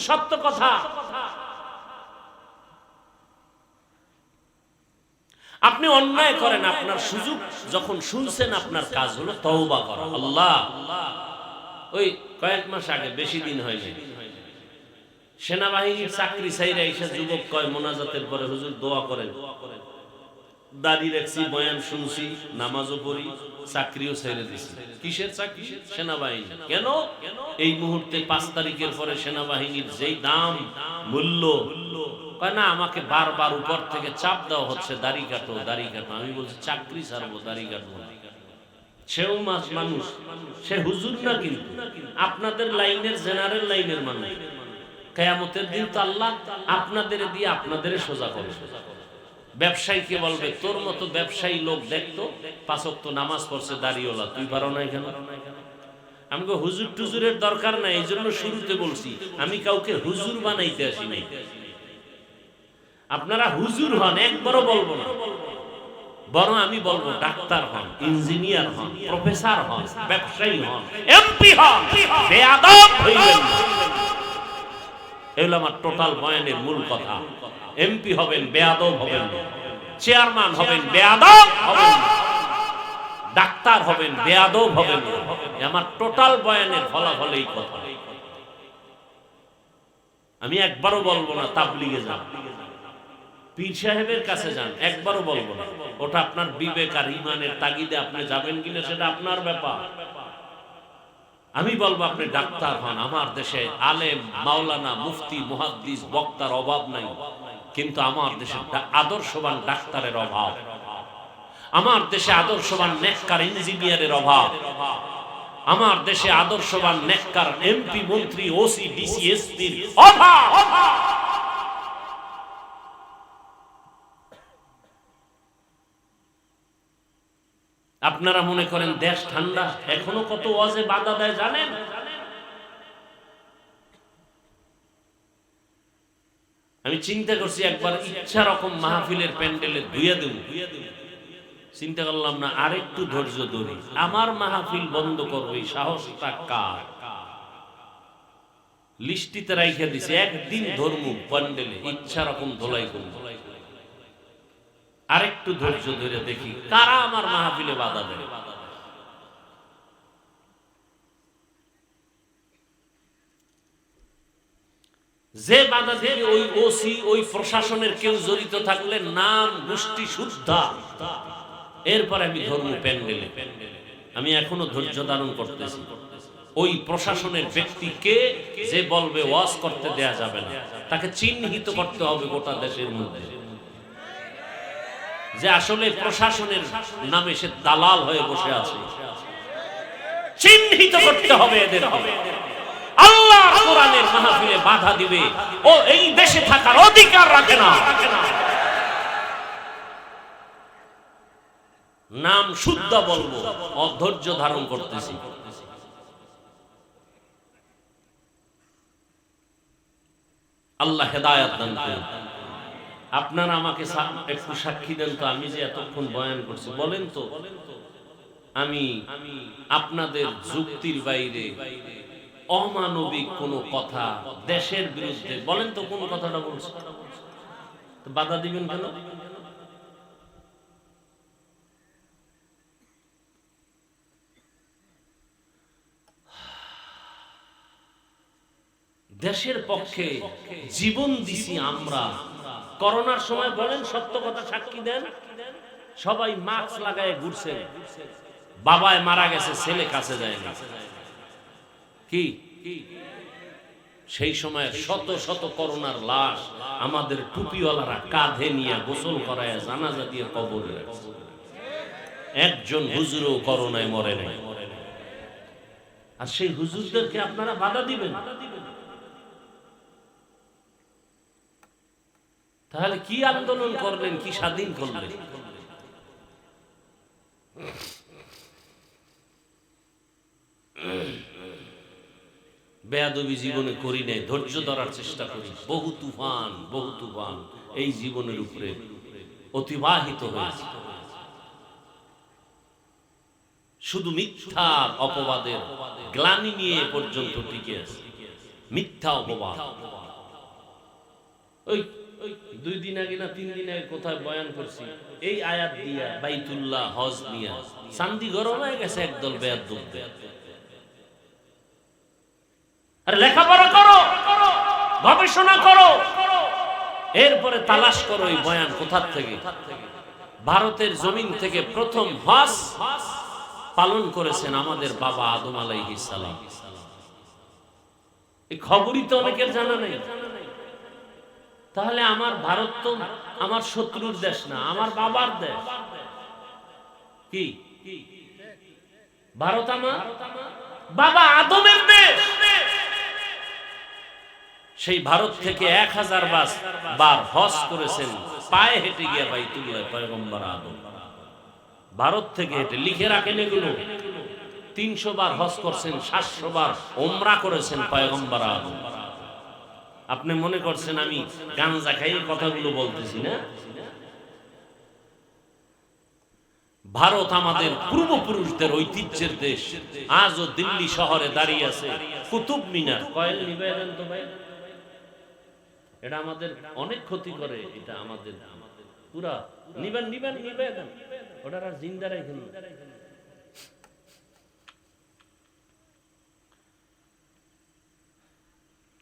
সত্য কথা। আপনি অন্যায় করেন, আপনার সুযোগ যখন শুনছেন আপনার কাজ হলো তওবা করা। আল্লাহ, ওই কয়েক মাস আগে, বেশি দিন হয়নি, সেনাবাহিনীর চাকরি ছাইরা এসে যুবক কয় মোনাজাতের পরে হুজুর দোয়া করেন। দাড়ি রাখছি, বয়ান শুনছি, নামাজও পড়ি, চাকরিও ছেড়ে দিছি। কিসের চাকরি? সেনাবাহিনী। কেন? এই মুহূর্তে 5 তারিখের পরে সেনাবাহিনীর যেই দাম মূল্য, কয় না আমাকে বারবার উপর থেকে চাপ দেওয়া হচ্ছে, দাড়ি কাটো দাড়ি কাটো। আমি বলছি চাকরি ছাড়বো, দাড়ি কাটবো না। সেও মানুষ, সে হুজুর না, কিন্তু আপনাদের লাইনের জেনারেল লাইনের মানুষ। কিয়ামতের দিন তো আল্লাহ আপনাদের দিয়ে আপনাদের সোজা করবে। ব্যবসায়ীকে বলবে তোর মতো ব্যবসায়ী লোক দেখতো 5 ওয়াক্ত নামাজ পড়ছে দাড়িওয়ালা, তুই পারো না কেন? আমাকে হুজুর টুজুরের দরকার নাই, এই জন্য শুরুতে বলছি আমি কাউকে হুজুর বানাইতে আসি নাই। আপনারা হুজুর হন, একবারও বলবো না, বরং আমি বলবো ডাক্তার হন, ইঞ্জিনিয়ার হন, প্রফেসর হন, ব্যবসায়ী হন, এমপি হন, বেয়াদব হইবেন না। এগুলো আমার টোটাল বয়ানের মূল কথা। এমপি হবেন, বেয়াদব হবেন না। চেয়ারম্যান হবেন, বেয়াদব হবেন না। ডাক্তার হবেন, বেয়াদব হবেন না। আমার টোটাল বয়ানের ফলাফল এই কথা। আমি একবারও বলবো না তাবলিগে যান, পীর সাহেবের কাছে যান, একবারও বলবো না। ওটা আপনার বিবেক আর ইমানের তাগিদে আপনি যাবেন কিনা সেটা আপনার ব্যাপার। আমি বলবো আপনি ডাক্তার হন। আমার দেশে আলেম, মাওলানা, মুফতি, মুহাদ্দিস, বক্তার অভাব নাই, কিন্তু আমার দেশে আদর্শবান ডাক্তারের অভাব। আমার দেশে আদর্শবান নেককার ইঞ্জিনিয়ারের অভাব। আমার দেশে আদর্শবান নেককার এমপি, মন্ত্রী, ওসি, ডিসি, এসপির অভাব। আপনারা মনে করেন দেশ ঠান্ডা, এখনো কত ওয়াজে বাধা দেয় জানেন? আমি চিন্তা করছি একবার ইচ্ছা রকম মাহফিলের প্যান্ডেলে ধুইয়া দেব, চিন্তা করলাম না আরেকটু ধৈর্য ধরি, আমার মাহফিল বন্ধ করবো এই সাহসটা কার? লিস্টিতে রাইখা দিছে একদিন ধর্ম প্যান্ডেলে ইচ্ছা রকম ধোলাই করবো, আরেকটু ধৈর্য ধরে দেখি কারা আমার মাহফিলে বাধা দেয়। যে বাধা দেবে ওই ওসি, ওই প্রশাসনের কেউ জড়িত থাকলে নাম গোষ্ঠী শুদ্ধা, এরপরে আমি ধর্ম প্যান্ডেলে। আমি এখনো ধৈর্য ধারণ করতেছি। ওই প্রশাসনের ব্যক্তিকে যে বলবে ওয়াজ করতে দেয়া যাবে না, তাকে চিহ্নিত করতে হবে গোটা দেশের মধ্যে যে আসলে প্রশাসনের নামে সে দালাল হয়ে বসে আছে। চিহ্নিত করতে হবে এদেরকে। আল্লাহ কোরআনের মাহফিলে বাধা দিবে ও এই দেশে থাকার অধিকার রাখে না। নাম শুদ্ধ বলবো, অধৈর্য ধারণ করতেছি। আল্লাহ হেদায়েত দান করুন। আপনারা আমাকে একটু সাক্ষী দেন তো, আমি যে এতক্ষণ বয়ান করছি, বলেন তো আমি আপনাদের যুক্তির বাইরে অমানবিক কোন কথা দেশের বিরুদ্ধে বলেন তো কোন কথাটা বলছি? বাধা দিবেন কেন? দেশের পক্ষে জীবন দিছি আমরা। করোনার সময় বলেন সত্য কথা সাক্ষী দেন, সবাই মাস্ক লাগায় ঘুরছে, বাবায় মারা গেছে, ছেলে কাছে যায় না। কি সেই সময় শত শত করোনার লাশ আমাদের টুপিওয়ালারা কাঁধে নিয়ে গোসল করায় জানাজা দিয়ে কবরে রাখছে। একজন হুজুরও করোনায় মরে নাই। আর সেই হুজুরদেরকে আপনারা বাধা দিবেন? তাহলে কি আন্দোলন করলেন, কি স্বাধীন করলেন? বেয়াদবি জীবনে করি নাই, ধৈর্য ধরার চেষ্টা করি। বহু তুফান এই জীবনের উপরে অতিবাহিত হয়েছে, শুধু মিথ্যার অপবাদের গ্লানি নিয়ে পর্যন্ত টিকে আছে। মিথ্যা অপবাদ। ওই 2 দিন আগে না 3 দিন আগে কোথায় বয়ান করছি, এই আয়াত দিয়া বাইতুল্লাহ হজ নিয়া চান্দি গরম হয়ে গেছে একদল বেয়াদব। আরে লেখাপড়া করো, গবেষণা করো, এরপরে তালাশ করো এই বয়ান কোথার থেকে। ভারতের জমিন থেকে প্রথম হজ পালন করেছেন আমাদের বাবা আদম আলাইহিস সালাম। এই খবরই তো অনেকের জানা নেই। তাহলে আমার ভারত তো আমার শত্রুর দেশ না, আমার বাবার দেশ। কি ভারত আমার বাবা আদমের দেশ। সেই ভারত থেকে 1000 বার হজ করেছেন, পায়ে হেঁটে গিয়ে বাইতুল্লাহ পয়গম্বর আদম। ভারত থেকে হেঁটে, লিখে রাখেন এগুলো। 300 বার হজ করছেন, 700 বার ওমরা করেছেন পয়গম্বর আদম। আপনি মনে করছেন আমি গাঞ্জা খাই কথাগুলো বলতেছি না? ভারত আমাদের পূর্বপুরুষদের ঐতিহ্যের দেশ। আজও দিল্লি শহরে দাঁড়িয়ে আছে কুতুব মিনার। কয়েল নিবেদন তো ভাই, এটা আমাদের অনেক ক্ষতি করে। এটা আমাদের পুরা নিবেদন, ওটা আর জিন্দা রাখেন।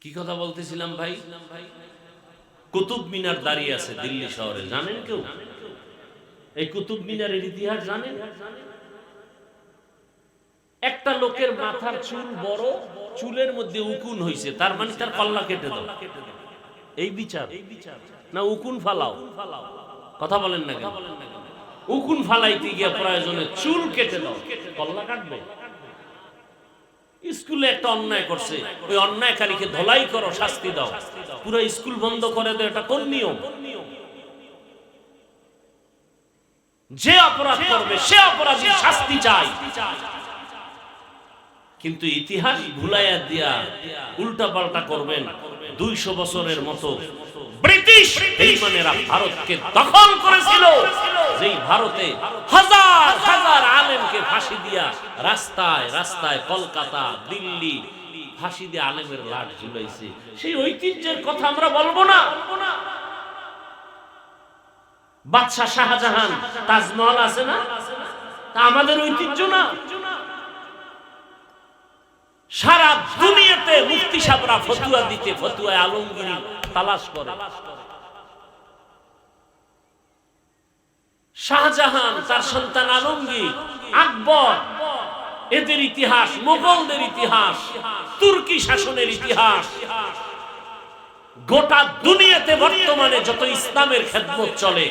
কি কথা বলতেছিলাম ভাই? কুতুব মিনার দাঁড়িয়ে আছে দিল্লি শহরে, জানেন কেউ এই কুতুব মিনারের ইতিহাস জানেন? একটা লোকের মাথার চুল বড়, চুলের মধ্যে উকুন হইছে, তার মানে তার কল্লা কেটে দাও, এই বিচার না উকুন ফালাও? কথা বলেন না কেন? উকুন ফালাইতে গিয়ে প্রয়োজনে চুল কেটে দাও, কল্লা কাটবে? স্কুলে একটা অন্যায় করছে, ওই অন্যায়কারীকে ধলাই করো, শাস্তি দাও, পুরো স্কুল বন্ধ করে দাও, এটা কোন নিয়ম? যে অপরাধ করবে সে অপরাধীর শাস্তি চাই, কিন্তু ইতিহাস ভুলাইয়া দিয়া উল্টা পাল্টা করবেন। 200 বছরের মতো ব্রিটিশ বেঈমানেরা ভারতকে দখল করেছিল, যেই ভারতে হাজার হাজার আলেমকে ফাঁসি দিয়া রাস্তায় রাস্তায়, কলকাতা, দিল্লি ফাঁসি দিয়ে আলেমের লাশ ঝুলাইছে। সেই ঐতিহ্যের কথা আমরা বলবো না? বাদশাহ শাহজাহান তাজমহল আছে না, তা আমাদের ঐতিহ্য না? সারা দুনিয়াতে মুফতি সাহেবরা ফতুয়া দিতে, ফতুয়ায় আলমগীরি তালাশ করে। শাহজাহান, তার সন্তান আলমগীর, আকবর, এদের ইতিহাস, মোগলদের ইতিহাস, তুর্কি শাসনের ইতিহাস, গোটা দুনিয়াতে বর্তমানে যত ইসলামের খেদমত চলে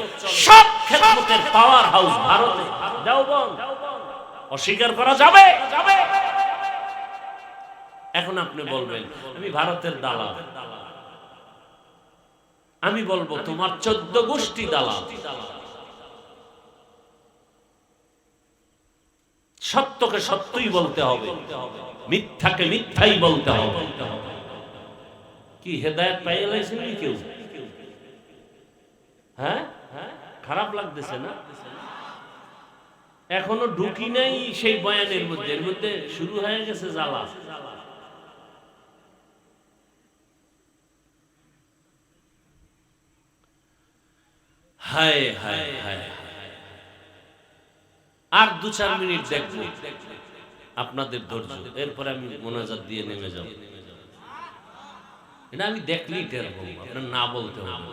সব খেদমতের পাওয়ার হাউস ভারতে। দেওবন্দ অস্বীকার করা যাবে? এখন আপনি বলবেন আমি ভারতের দালাল, আমি বলবো তোমার 14 গোষ্ঠী দালাল। সত্যকে সত্যই বলতে হবে, মিথ্যাকে মিথ্যাই বলতে হবে। কি হেদায়েত পাইয়ে লাইছেন কেউ? হ্যাঁ, খারাপ লাগতেছে না? এখনো ঢুকি নাই সেই বয়ানের মধ্যে, এর মধ্যে শুরু হয়ে গেছে জ্বালা। হায় হায় হায়, আর 2-4 মিনিট দেখবো আপনাদের ধৈর্য, এরপরে আমি মোনাজাত দিয়ে নেমে যাব। এটা আমি দেখলেই টের পাবো, আপনার না বলতে হবে।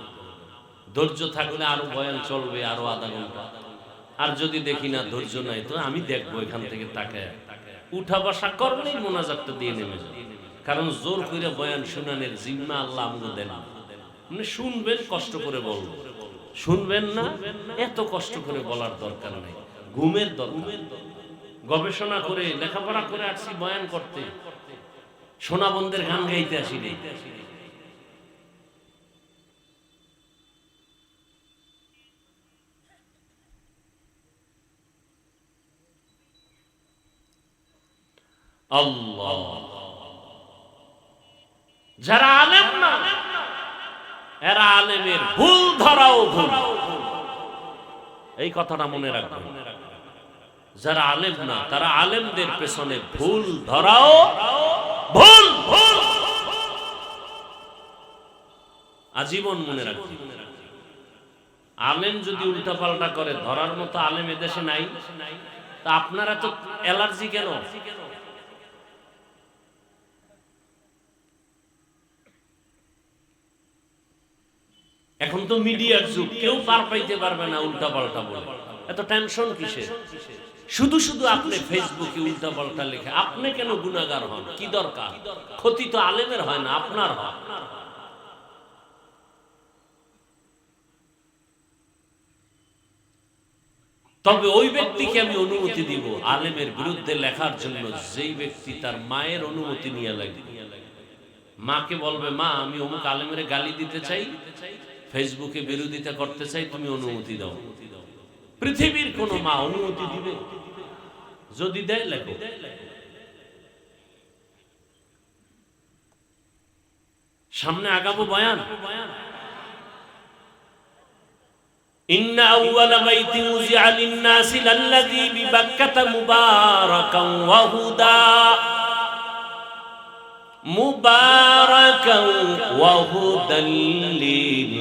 ধৈর্য থাকলে আরো বয়ান চলবে, আরো আধা ঘন্টা। আর যদি দেখি না ধৈর্য নাই, তো আমি দেখবো এখান থেকে তাকায়, উঠা বসা করলেই মোনাজাতটা দিয়ে নেমে যাব। কারণ জোর করে বয়ান শুনানের জিম্মা আল্লাহ আমাকে দেন। মানে শুনবেন, কষ্ট করে বলবো, শুনবেন না এত কষ্ট করে বলার দরকার নেই, ঘুমের দরকার। গবেষণা করে লেখাপড়া করে আসছি বয়ান করতে, সোনাবন্ধের গান গাইতে আসি রে। আল্লাহ, যারা আলেম না এরা আলেমের ভুল ধরাও ভুল, এই কথাটা মনে রাখবেন। যারা আলেম না তারা আলেমদের পেছনে ভুল ধরাও ভুল, আজীবন মনে রাখবেন। আলেম যদি উল্টা পাল্টা করে, ধরার মতো আলেম এদেশে নাই, তা আপনারা তো অ্যালার্জি কেন? এখন তো মিডিয়ার যুগ, কেউ পার পাইতে পারবে না উল্টা পাল্টা বলে। এত টেনশন কিসের? শুধু শুধু আপনি ফেসবুকে উল্টা পাল্টা লিখে আপনি কেন গুনাহগার হন? কি দরকার? ক্ষতি তো আলেমের হয় না, আপনার হয়। তবে ওই ব্যক্তিকে আমি অনুমতি দিব আলেমের বিরুদ্ধে লেখার জন্য যেই ব্যক্তি তার মায়ের অনুমতি নিয়ে লাগবে। মাকে বলবে, মা আমি অমুক আলেমের গালি দিতে চাই, ফেসবুকে বিরোধিতা করতে চাই, তুমি অনুমতি দাও। পৃথিবীর কোন মা অনুমতি দিবে? যদি দেয় লেখো। সামনে আগাবো বয়ান। ইন্না আউওয়ালা বাইতি উযিআ লিন-নাসি লাল্লাযী বিবাক্কাতা মুবারাকান ওয়া হুদা, মুবারাকান ওয়া হুদাল লিল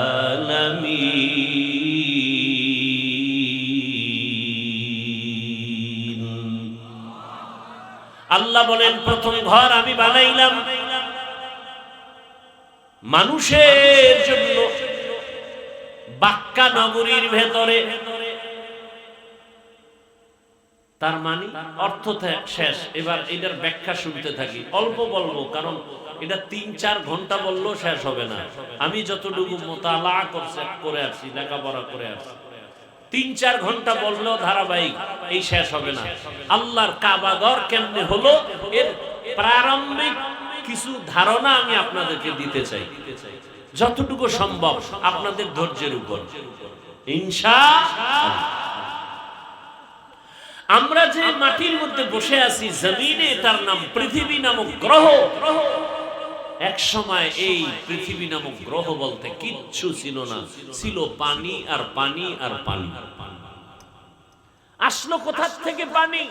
আলামিন। আল্লাহ বলেন প্রথম ঘর আমি বানাইলাম মানুষের জন্য বাক্কা নগরীর ভেতরে। তার মানে অর্থ শেষ। এবার এটার ব্যাখ্যা শুনতে থাকি, অল্প বলবো কারণ এটা ৩-৪ ঘন্টা বললেও শেষ হবে না। আমি যতটুকু মোতালা করে আসছি, লেখাপড়া করে আসছি, ৩-৪ ঘন্টা বললেও ধারাবাহিক এই শেষ হবে না। আল্লাহর কাবাঘর কেমনে হলো এর প্রারম্ভিক কিছু ধারণা আমি আপনাদেরকে দিতে চাই, যতটুকু সম্ভব আপনাদের ধৈর্যের উপর ইনশাআল্লাহ। আমরা যে মাটির মধ্যে বসে আছি জমিনে, তার নাম পৃথিবী নামক গ্রহ। এক সময় এই পৃথিবী নামক গ্রহ বলতে কিচ্ছু ছিল না, ছিল পানি আর পানি আর পানি। আসলো কোথা থেকে পানি?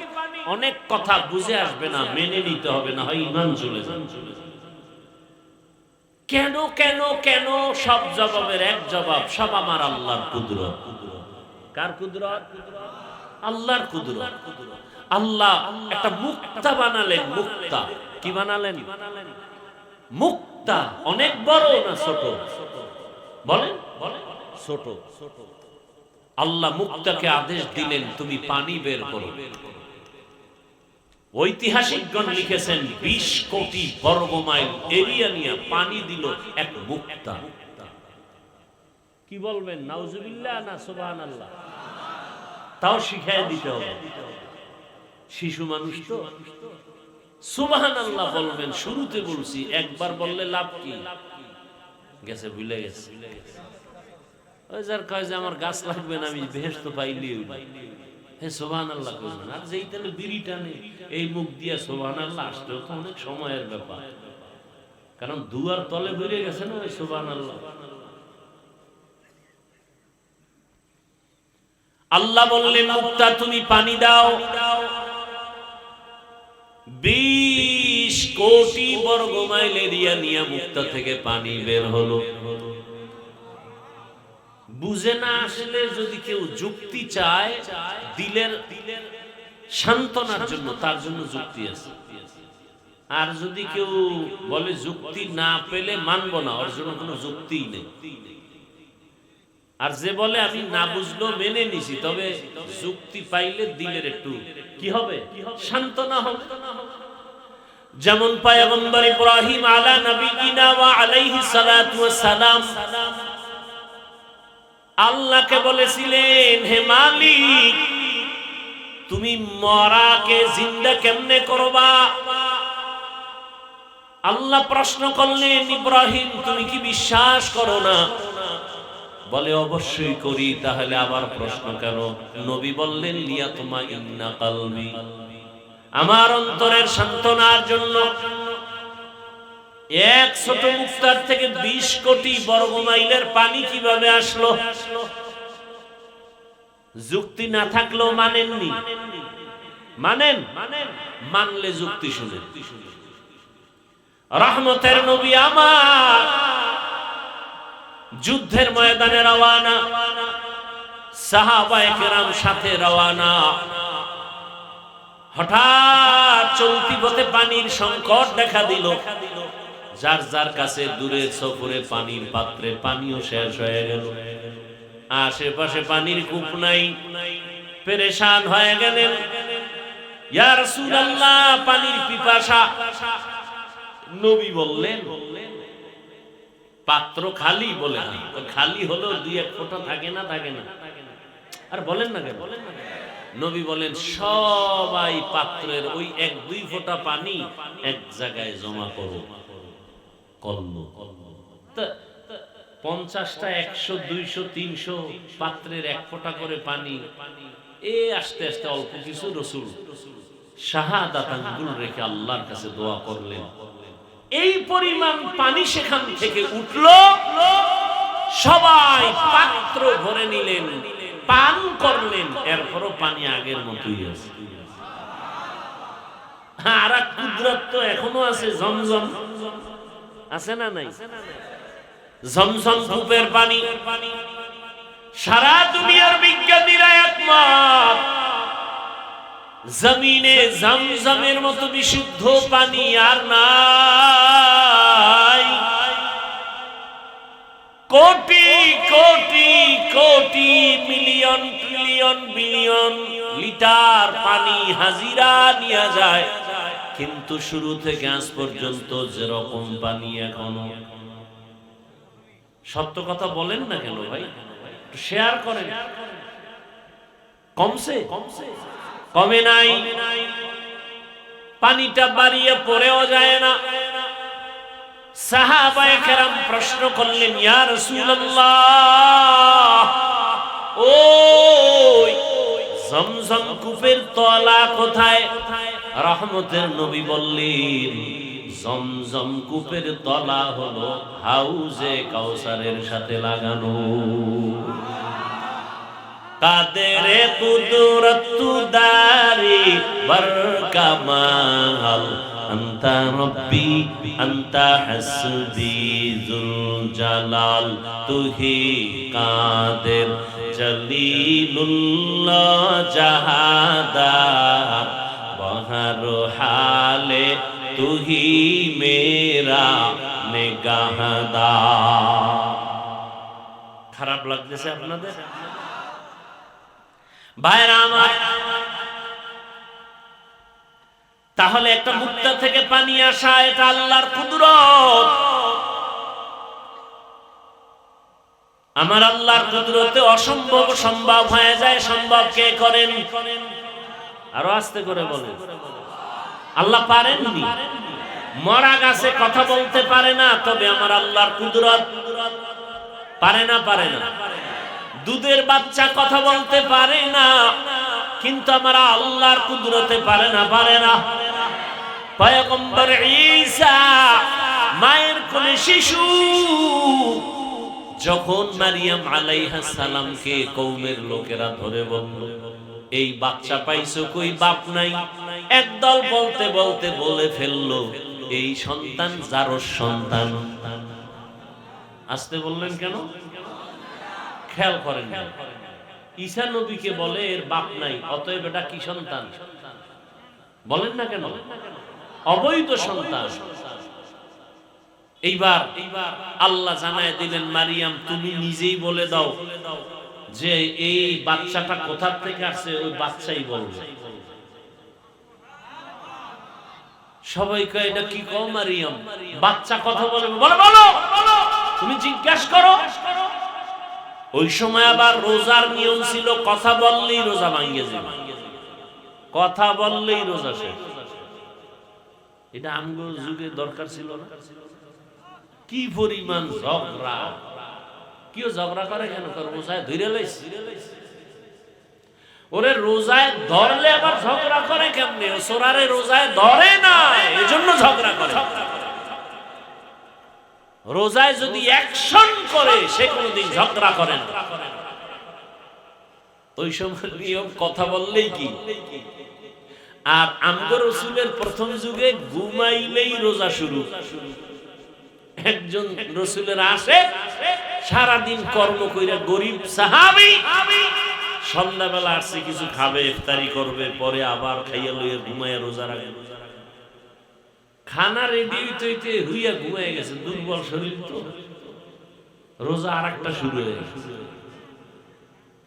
অনেক কথা বুঝে আসবে না, মেনে নিতে হবে, না হয় ঈমান চলে যাবে। কেন কেন কেন? সব জবাবের এক জবাব, সব আমার আল্লাহর কুদরত। কার কুদরত? আল্লাহর কুদরত। আল্লাহ একটা মুক্তা বানালেন। মুক্তা কি বানালেন? মুক্তা অনেক বড় না ছোট? বলেন ছোট। আল্লাহ মুক্তাকে আদেশ দিলেন তুমি পানি বের করো। ঐতিহাসিকগণ লিখেছেন ২০ কোটি বর্গমাইল এরিয়া নিয়ে পানি দিল এক মুক্তা। কি বলবেন? নাউজুবিল্লাহ না সুবহানাল্লাহ? তাও শিখায় দিতে হবে, শিশু মানুষ তো। সুবহানাল্লাহ বলবেন, শুরুতে বলছি, একবার বললে লাভ কি? গেছে, ভুলে গেছে। ওই যার কয় যে আমার গাছ লাগবে না, আমি বেহেশত পাইলি, হে সুবহানাল্লাহ কইবেন। আর যেই তাহলে বিড়ি টানে এই মুখ দিয়ে সুবহানাল্লাহ আসতেও তো অনেক সময়ের ব্যাপার, কারণ দুয়ার তলে বেরিয়ে গেছে না ওই সুবহানাল্লাহ। আল্লাহ বললেন মুক্তা তুমি পানি দাও। ২০ কোটি বর্গমাইল এরিয়া নিয়ে মুক্তা থেকে পানি বের হলো। বুঝে না আসলে যদি কেউ যুক্তি চায় দিলের সান্ত্বনার জন্য, তার জন্য যুক্তি আছে। আর যদি কেউ বলে যুক্তি না পেলে মানবো না, ওর জন্য কোনো যুক্তিই নেই। আর যে বলে আমি না বুঝলো মেনে নিছি, তবে যুক্তি পাইলে দিলের একটু কি হবে? সান্ত্বনা হবে। যেমন পয়গম্বর ইব্রাহিম আলা নবিয়িনা ওয়া আলাইহিস সালাতু ওয়াস সালাম আল্লাহকে বলেছিলেন, হে মালিক তুমি মরাকে জিন্দা কেমনে করবা? আল্লাহ প্রশ্ন করলেন, ইব্রাহিম তুমি কি বিশ্বাস করো না? বলে অবশ্যই করি। তাহলে আবার প্রশ্ন কেন? নবী বললেন লিয়াতমাইন্না কলবি, আমার অন্তরের সান্ত্বনার জন্য। এক ছোট মুক্তার থেকে ২০ কোটি বর্গমাইলের পানি কিভাবে আসলো? যুক্তি না থাকলেও মানেননি? মানেন? মানলে যুক্তি শুনে। রহমতের নবী আমার যুদ্ধের ময়দানে রওয়ানা, সাহাবায়ে কেরাম সাথে রওয়ানা। হঠাৎ চলতি পথে পানির সংকট দেখা দিল। যার যার কাছে দূরের সফরে পানির পাত্রে পানিও শেষ হয়ে গেল। আশেপাশে পানির কূপ নাই, পেরেশান হয়ে গেলেন। ইয়া রাসূলুল্লাহ পানির পিপাসা। নবী বললেন পাত্র খালি? বলে খালি হলো ২-১ ফোঁটা থাকে না? থাকে না। আর বলেন না কেন? নবী বলেন সবাই পাত্রের ওই ১-২ ফোঁটা পানি এক জায়গায় জমা করো। করল ৫০টা ১০০ ২০০ ৩০০ পাত্রের ১ ফোঁটা করে পানি। এ আস্তে আস্তে অল্প কিছু রাসূল শাহাদাত আঙ্গুল রেখে আল্লাহর কাছে দোয়া করলেন। এই পরিমাণ পানি সেখান থেকে উঠলো। সবাই পাত্র ভরে নিলেন, পান করলেন। এরপরও পানি আগের মতোই আছে। আর এক কুদরত তো এখনো আছে, জমজম আছে না নাই? জমজম কূপের পানি সারা দুনিয়ার বিজ্ঞানীরা একমত জমিনে জমজমের মতো বিশুদ্ধ পানি আর নাই। Crore crore crore million trillion billion litre পানি হাজিরা নিয়ে যায়, কিন্তু শুরু থেকে আজ পর্যন্ত যেরকম পানি এখনো। সত্য কথা বলেন না কেন ভাই, শেয়ার করেন। কমছে? কমে নাই। পানিটা বাড়িয়ে পড়েও যায় না। সাহাবায়ে কেরাম প্রশ্ন করলেন, ইয়া রাসূলুল্লাহ, ওই জমজম কূপের তলা কোথায়? রহমতের নবী বললেন, জমজম কূপের তলা হলো হাউজে কাউসারের সাথে লাগানো। কাদের কুদরত দারি বরকামাল, আনতা রব্বি আনতা হাসবি যুল জালাল, তুহি কাদের জলিলুল্লাহ জাহাদার, বহর হালে তুহি মেরা নিগাহদার। খারাপ লাগতেছে আপনাদের ভাইরা আমার? তাহলে একটা মুক্তা থেকে পানি আসা, এটা আল্লাহর কুদরত। আমার আল্লাহর কুদরতে অসম্ভব সম্ভব হয়ে যায়। সম্ভব কে করেন? আরো আস্তে করে বলেন। আল্লাহ পারেননি? মরা গাছে কথা বলতে পারে না, তবে আমার আল্লাহর কুদরত পারে না? পারে না। দুধের বাচ্চা কথা বলতে পারে না, কিন্তু আমার আল্লাহর কুদরতে পারে না? পারে না। পয়গম্বর ঈসা মায়ের কোলে শিশু, যখন মারিয়াম আলাইহিস সালামকে কওমের লোকেরা ধরে বলল, এই বাচ্চা পাইছো কই, বাপ নাই। একদল বলতে বলতে বলে ফেললো, এই সন্তান জারস সন্তান। আসতে বললেন কেন? খেয়াল করেন। ঈসা নবীকে বলে এর বাপ নাই, অতএব এটা কি সন্তান? বলেন না কেন? অবৈধ সন্তান। এইবার আল্লাহ জানায় দিলেন, মারিয়াম তুমি নিজেই বলে দাও যে এই বাচ্চাটা কোথা থেকে আসছে, ওই বাচ্চাই বলবে। সবাই কয় এটা কি কও মারিয়াম, বাচ্চা কথা বলে? বলো বলো, তুমি জিজ্ঞাসা করো। ওই সময় আবার রোজার নিয়ম ছিল, কথা বললেই রোজা ভাঙিয়ে যাবে, কথা বললেই রোজা শেষ। এটা আমগো যুগে দরকার ছিল না? কি পরিমাণ ঝগড়া! কেউ ঝগড়া করে কেন? রোজায় ধরে লাইছে। ওরে রোজায় ধরলে আবার ঝগড়া করে কেমনে? সোরারে রোজায় ধরে না, এজন্য ঝগড়া করে। রোজায় যদি অ্যাকশন করে, সে কোনদিন ঝগড়া করে না। ওই সময় নিয়ম কথা বললেই কি। আর আমগো রাসূলের প্রথম যুগে ঘুমাইলেই রোজা শুরু। একজন রাসূলের আসে, সারা দিন কর্ম কইরা, গরিব সাহাবী, সন্ধ্যাবেলা আসছে কিছু খাবে, ইফতারি করবে, পরে আবার খাইয়া লইয়া ঘুমাইয়া রোজা রাখে। খানা রেডি হইতে হইতে হুইয়া ঘুমাইয়া গেছে, দুর্বল শরীর তো। রোজা আরেকটা শুরু হয়ে গেছে,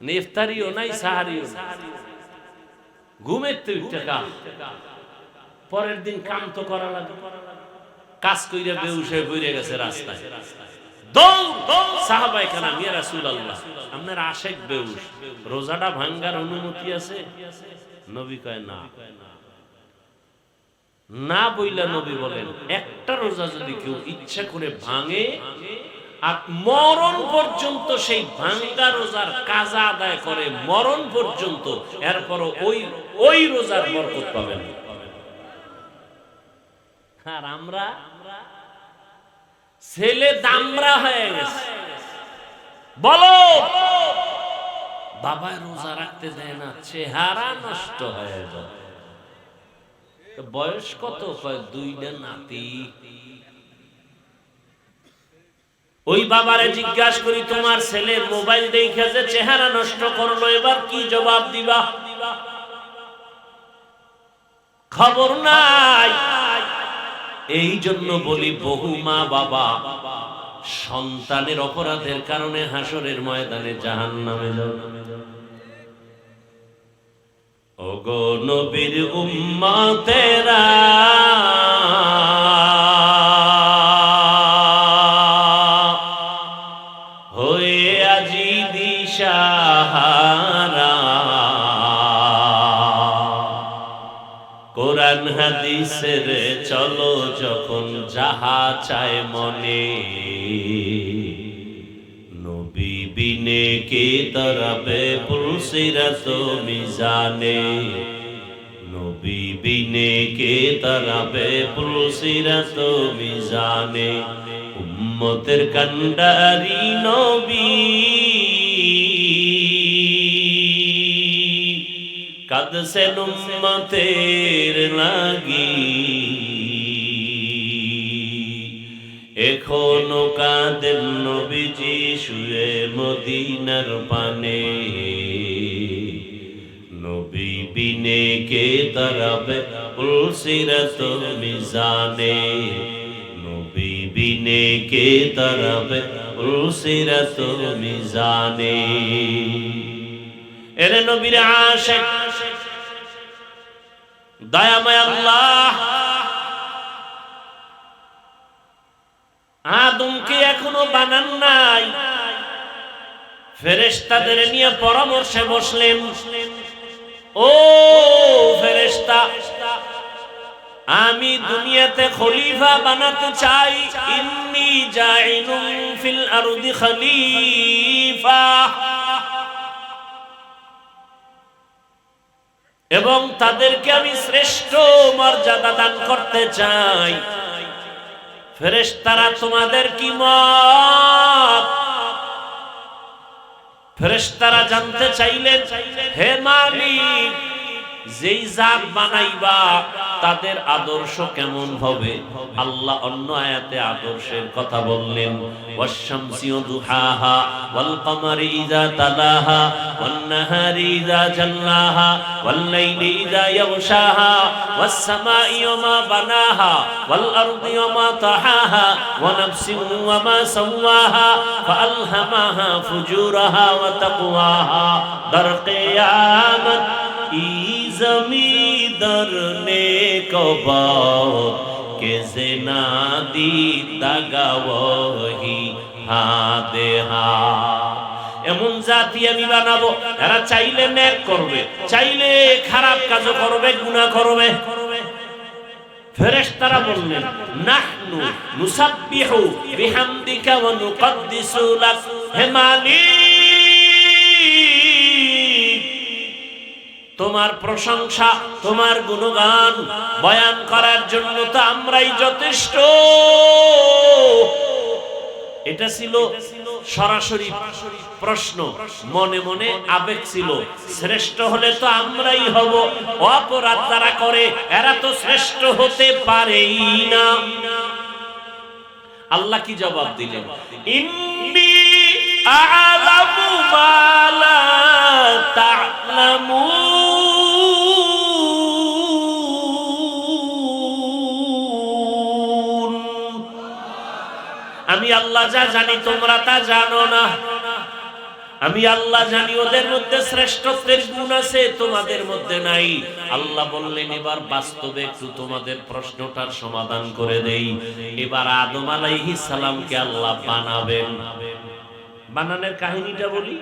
ইফতারিও নাই, সাহারিও নাই। ঘুমের তো টাকা, পরের দিন কাম তো করা লাগে। কাজ কইরা বেহুশ হয়ে পড়ে গেছে রাস্তায়। সাহাবায়ে কেরাম, ইয়া রাসূলুল্লাহ, আপনার আশেক বেহুশ, রোজাটা ভাঙ্গার অনুমতি আছে? নবী কয় না। না বইলা নবী বলেন, একটা রোজা যদি কেউ ইচ্ছা করে ভাঙে আর মরণ পর্যন্ত সেই ভাঙ্গা রোজার কাজা আদায় করে, মরণ পর্যন্ত, এরপরও ওই রোজার বরকত পাবেন। আর আমরা ছেলে দামরা হয়ে গেছে। বলো, বাবা রোজা রাখতে দেয় না, চেহারা নষ্ট হয়ে যায়। বয়স কত? কয় দুইটা নাতি। ওই বাবারে জিজ্ঞাসা করি, তোমার ছেলের মোবাইল দেখে যে চেহারা নষ্ট করলো, এবার কি জবাব দিবা? খবর নাই। এই জন্য বলি, বহু মা বাবা সন্তানের অপরাধের কারণে হাসরের ময়দানে জাহান্নামে যাবে। ওগো নবীর উম্মতেরা, হয়ে আজি দিশাহারা, কোরআন হাদিসের চলো যখন যাহা চায় মনে, নবী বিনে কে তরাবে পুলসিরাত মিজানে, নবী বিনে কে তরাবে পুলসিরাত মিজানে। উম্মতের কান্ডারি নবী কাঁদছেন উম্মতের লাগি, এখনো কাঁদেন নবীজি শুয়ে মদিনার পানে, নবী বিনে কে তরাবে পুলসিরাত মিজানে, নবী বিনে কে তরাবে পুলসিরাত মিজানে। এরে নবীর আশিক দয়াময় আল্লাহ আদমকে এখনো বানান নাই। ফেরেশতাদের নিয়ে পরামর্শে বসলেন, ও ফেরেশতা, আমি দুনিয়াতে খলিফা বানাতে চাই। ইন্নী জাইলুন ফিল আরদি খলিফা, এবং তাদেরকে আমি শ্রেষ্ঠ মর্যাদা দান করতে চাই। ফেরেশতারা তোমাদের কি মত? ফেরেশতারা জানতে চাইলেন, হে মালিক, যেই জাত বানাইবা তাদের আদর্শ কেমন হবে? আল্লাহ অন্য আয়াতে আদর্শের কথা বললেন, ওয়াশ-শামসি দুহাহা ওয়াল কমারি ইযা তালাহা ওয়ান নাহারি ইযা জাল্লাহা ওয়াল লাইলি ইযা ইয়াগশাহা ওয়াস সামাই ওয়া মা বানাহা ওয়াল আরদি ওয়া মা তাহাহা ওয়া নাফসিন ওয়া মা সাওয়াহা ফাআলহামাহা ফুজুরাহা ওয়া তাকওয়াহা। দার কিয়ামত ই জমিদার নে কবাত কে জেনা দি দাগাওহি হাদে হা। এমন জাতি আমি বানাবো, এরা চাইলে নেক করবে, চাইলে খারাপ কাজও করবে, গুনাহ করবে। ফেরেশতারা বললেন, নাহনু নুসাব্বিহু বিহামদিকা ওয়া নুকদ্দিসু লাক। হে মালিক, তোমার প্রশংসা, তোমার গুণগান বয়ান করার জন্য তো আমরাই যথেষ্ট। এটা ছিল সরাসরি প্রশ্ন, মনে মনে আবেগ ছিল, শ্রেষ্ঠ হলে তো আমরাই হব, অপরাধ যারা করে এরা তো শ্রেষ্ঠ হতে পারেই না। আল্লাহ কি জবাব দিলেন? ইন্নী আ'লামু মা লা তা'লামুন। আমি আল্লাহ যা জানি তোমরা তা জানো না। আমি আল্লাহ জানি ওদের মধ্যে শ্রেষ্ঠত্বের গুণ আছে, তোমাদের মধ্যে নাই। আল্লাহ বললেন, এবার বাস্তবে একটু তোমাদের প্রশ্নটার সমাধান করে দেই। এবার আদম আলাইহিস সালামকে আল্লাহ বানাবেন। বানানোর কাহিনীটা বলি।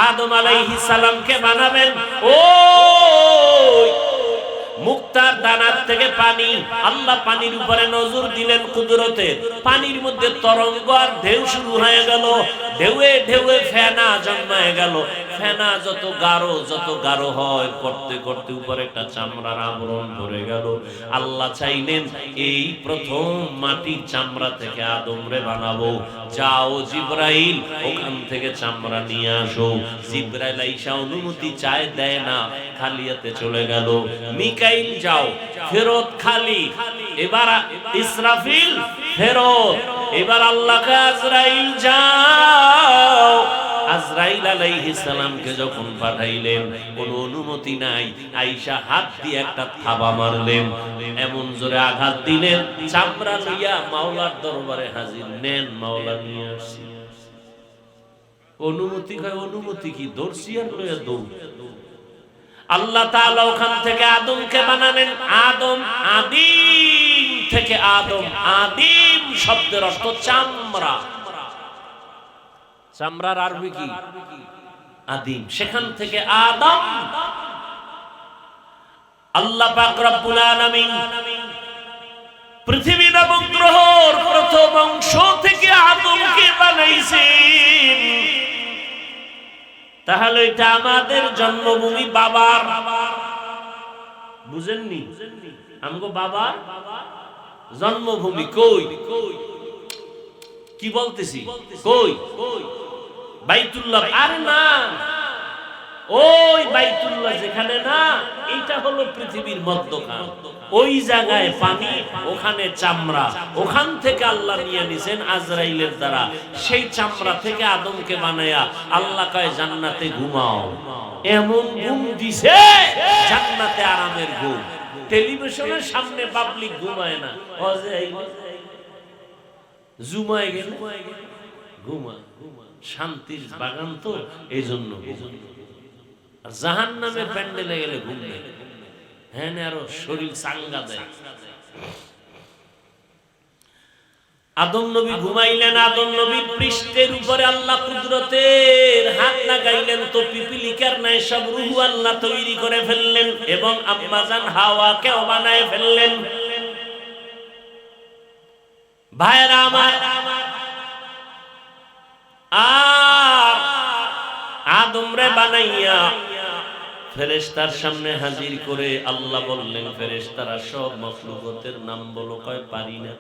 আদম আলাইহিস সালামকে বানাবেন, ও মুক্তার দানার থেকে পানি, আল্লাহ পানির উপরে নজর দিলেন কুদরতের। পানির মধ্যে তরঙ্গ আর ঢেউ শুরু হয়ে গেল, ঢেউয়ে ঢেউয়ে ফেনা জন্মায় গেল। ফেনা যত গাঢ় হয়, করতে করতে উপরে একটা চামড়ার আবরণ ধরে গেল। আল্লাহ চাইলেন, এই প্রথম মাটির চামড়া থেকে আদমরে বানাবো। যাও জিবরাইল, ওখান থেকে চামড়া নিয়ে আসো। জিবরাইল আইসা অনুমতি চায়, দেয় না, খালি হাতে চলে গেল। মিকাইল, যাও, ফেরত খালি। এবার ইসরাফিল, ফেরত। এবার আল্লাহকে আজরাইল, যাও। আজরাইল আজরাইল আলাইহিস সালামকে যখন পাঠাইলেন, কোনো অনুমতি নাই, আয়েশা হাত দিয়ে একটা থাবা মারলেন, এমন জোরে আঘাত দিলেন, চামড়া লইয়া মাওলার দরবারে হাজির। নেন, মাওলা নিয়ে আসছি। অনুমতি কয়, অনুমতি কি? দর্শি আর লইয়া দৌড়। আল্লাহ তাআলা ওখান থেকে আদমকে বানালেন। আদম, আদিম থেকে আদম। আদিম শব্দের অর্থ চামড়া। চামড়ার আরবি কি? আদিম। সেখান থেকে আদম। আল্লাহ পাক রব্বুল আলামিন পৃথিবীর এবং গ্রহের প্রথম অংশ থেকে আদমকে বানাইছেন। তাহলে এটা আমাদের জন্মভূমি, বাবার। বুঝেননি? আমগো বাবার জন্মভূমি কই? কি বলতেছি? কই? বাইতুল্লাহ। আর না, ওই বাইতুল্লাহ যেখানে না, এটা হলো পৃথিবীর মধ্যখান। ওই জায়গায় পানি, ওখানে চামড়া। ওখান থেকে আল্লাহ নিয়ে নিছেন আজরাইলের দ্বারা। সেই চামড়া থেকে আদমকে বানায়া আল্লাহ কয় জান্নাতে ঘুমাও। এমন ঘুম দিছে, জান্নাতে আরামের ঘুম। টেলিভিশনের সামনে পাবলিক ঘুমায় না, জুমায় গেলে ঘুমা। শান্তির বাগান তো, এই জন্য। আর জাহান্নামের প্যান্ডেলে গেলে ঘুম নেই। হ্যাঁ, আরো শরীর চাঙ্গা দেয়। আদম নবী ঘুমাইলেন। আদম নবীর পৃষ্ঠের উপরে আল্লাহ কুদরতের হাত লাগাইলেন, তো পিপিলিকার নাই সব রূহ আল্লাহ তৈরি করে ফেললেন এবং আম্মা জান হাওয়াকেও বানায় ফেললেন। ভাইরা আমার, আর আদমরে বানাইয়া ফেরেশতার সামনে হাজির করে আল্লাহ বললেন, ফেরেশতারা সব মাখলুকাতের নাম বলো। কয় পারি না।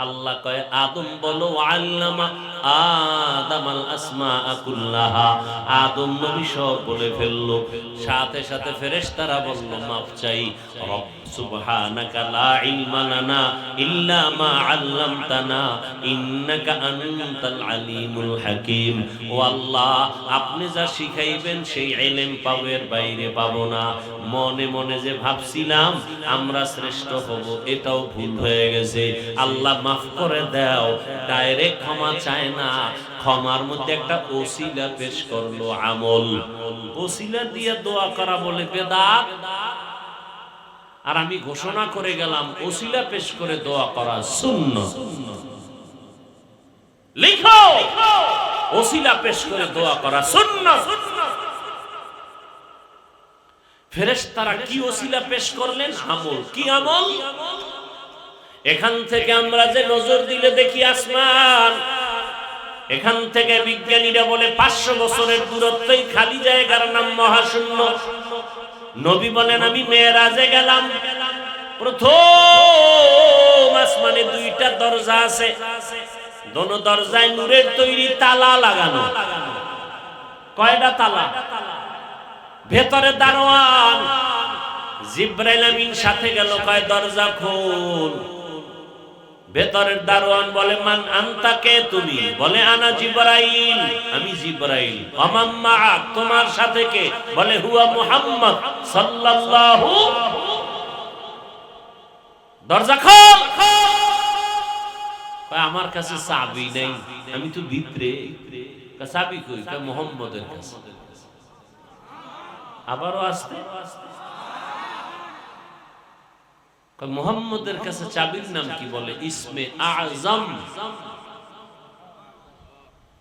আল্লাহ কয় আদম বলো। আল্লামা আদামাল আসমাআ কুল্লাহা। আদম নবী সব বলে ফেললো। সাথে সাথে ফেরেশতারা বলল, মাফ চাই। রব সুবহানাকা লা ইলমা লানা ইল্লা মা আল্লামতানা ইন্নাকা আনতাল আলিমুল হাকীম। ও আল্লাহ, আপনি যা শিখাইবেন সেই ইলম পাবো, এর বাইরে পাবো না। মনে মনে যে ভাবছিলাম আমরা শ্রেষ্ঠ হব, এটাও ভুল হয়ে গেছে। আল্লাহ মাফ করে দাও। ডাইরেক্ট ক্ষমা চায় না, ক্ষমার মধ্যে একটা ওসিলা পেশ করলো, আমল। ওসিলা দিয়ে দোয়া করা বলে বেদাত। আর আমি ঘোষণা করে গেলাম, ওসিলা পেশ করে দোয়া করা সুন্নাত। লিখো, ওসিলা পেশ করে দোয়া করা সুন্নাত। ফেরেশতারা কি ওসিলা পেশ করলেন? আমল। কি আমল? এখান থেকে আমরা যে নজর দিলে দেখি আসমান, এখান থেকে বিজ্ঞানীরা বলে 500 বছরের দূরত্বই খালি জায়গার নাম মহাশূন্য। নবী বলেন, আমি মেরাজে গেলাম, প্রথম আসমানে 2টা দরজা আছে, দোনো দরজায় নূরের তৈরি তালা লাগানো। কয়টা তালা? ভেতরে দারোয়ান জিবরাইল আমিন সাথে গেল, কয় দরজা খোল। ভেতরের দারোয়ান বলে, মান আনতা, কে তুমি? বলে, আনা জিবরাইল, আমি জিবরাইল। আমাম্মা, তোমার সাথে কে? বলে, হুয়া মুহাম্মদ সাল্লাল্লাহু। দরজা খোল। কয় আমার কাছে চাবি নেই, আমি তো ভিতরে। চাবি কই? কয় মুহাম্মদের কাছে। আবারও আসতে, মুহাম্মদের কাছে চাবির নাম কি? বলে ইসমে আযম।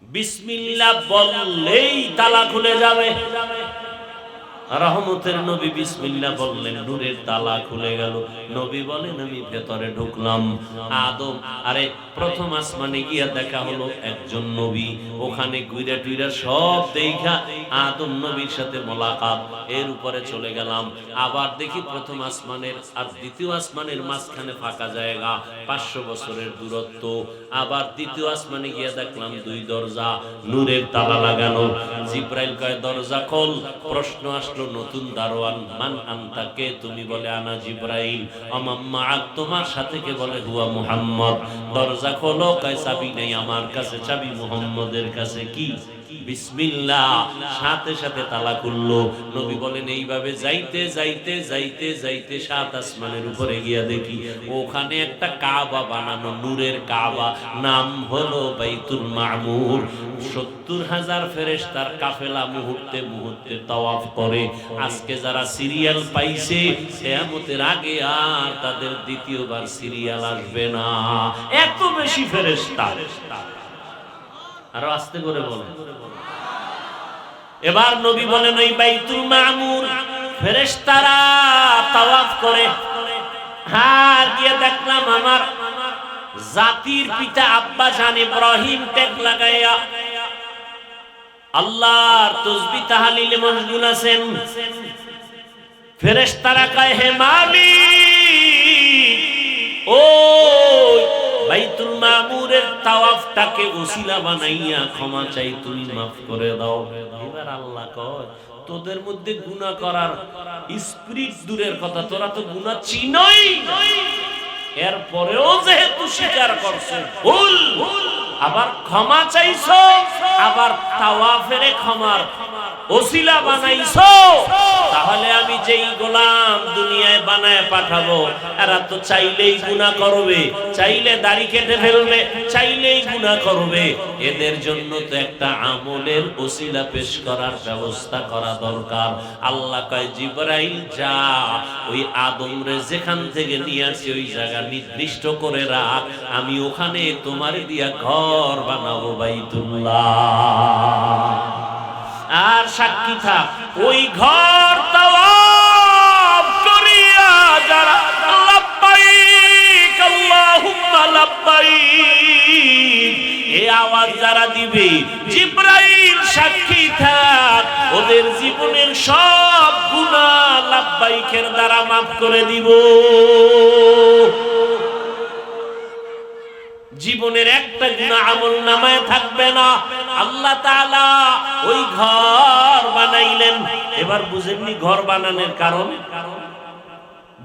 বিসমিল্লাহ বললেই তালা খুলে যাবে। রহমতের নবী বিসমিল্লাহ বললেন, নূরের তালা খুলে গেল। নবী বলেন, আমি ভেতরে ঢুকলাম। আদম, আরে প্রথম আসমানে গিয়া দেখা হলো একজন নবী, ওখানে গুইরা টুইরা সব দেখা আদম নবীর সাথে মোলাকাত। এর উপরে চলে গেলাম, আবার দেখি প্রথম আসমানের আর দ্বিতীয় আসমানের মাঝখানে ফাঁকা জায়গা, 500 বছরের দূরত্ব। আবার দ্বিতীয় আসমানে গিয়া দেখলাম 2 দরজা, নূরের তালা লাগানো। জিবরাইল কয়, দরজা খোল। প্রশ্ন আসলো, নতুন দারোয়ান, মান আনতা, কে তুমি? বলে, আনা জিবরাইল। আমাম্মা, তোমার সাথে কে? বলে, হুয়া মুহাম্মদ। দরজা খোলো। কয় চাবি নেই আমার কাছে, চাবি মুহাম্মদের কাছে। কি? বিসমিল্লাহ, সাথে সাথে তালা খুললো। নবী বলেন এইভাবে যাইতে যাইতে যাইতে যাইতে 7 আসমানের উপরে গিয়া দেখি ওখানে একটা কাবা বানানো, নূরের কাবা, নাম হলো বাইতুল মামুর। 70,000 ফেরেশতার কাফেলা মুহূর্তে মুহূর্তে তাওয়াফ করে। আজকে যারা সিরিয়াল পাইছে, কিয়ামতের আগে আর তাদের দ্বিতীয়বার সিরিয়াল আসবে না, এত বেশি ফেরেশতা। আরো আস্তে করে বলেন। এবার নবী বলেন ওই বাইতুল মামুর ফেরেশতারা তাওয়াফ করে। আর গিয়ে দেখলাম আমার জাতির পিতা আব্বা জান ইব্রাহিম টেক লাগাইয়া আল্লাহর তাসবিহ তাহলিলে মশগুল আছেন। ফেরেশতারা কয়, হে মালিক, ও বাইতুল মামুরের তাওয়াফটাকে ওসিলা বানাইয়া ক্ষমা চাই, তুমি মাফ করে দাও। এবার আল্লাহ কয়, তোদের মধ্যে গুনাহ করার স্পিরিট দূরের কথা, তোরা তো গুনাহ চিনই, এরপরেও যেহেতু স্বীকার করছো, ভুল, আবার ক্ষমা চাইছো, আবার তাওয়াফের ক্ষমার ওসিলা বানাইছো, তাহলে আমি যেই গোলাম দুনিয়ায় বানায় পাঠাবো, এরা তো চাইলেই গুনাহ করবে, চাইলে দাড়ি কেটে ফেলবে, চাইলেই গুনাহ করবে। এদের জন্য তো একটা আমলের ওসিলা পেশ করার ব্যবস্থা করা দরকার। আল্লাহ কয়, জিবরাইল যা, ওই আদমরে যেখান থেকে নিয়ে আসি ওই জায়গা নির্দিষ্ট করে রাখ, আমি ওখানে তোমার দিয়া ঘর বানাবো বাইতুল্লাহ। আর সাক্ষী থাক, ওই ঘর তাওয়াফ করিয়া যারা লাব্বাইক আল্লাহুম্মা লাব্বাইক এই আওয়াজ যারা দিবে, জিবরাইল সাক্ষী থাক, ওদের জীবনের সব গুনাহ লাব্বাইকের দ্বারা মাফ করে দিব। জীবনের একটা গুনাহ আমলনামায় থাকবে না। আল্লাহ তাআলা ওই ঘর বানাইলেন। এবার বুঝেননি ঘর বানানোর কারণ?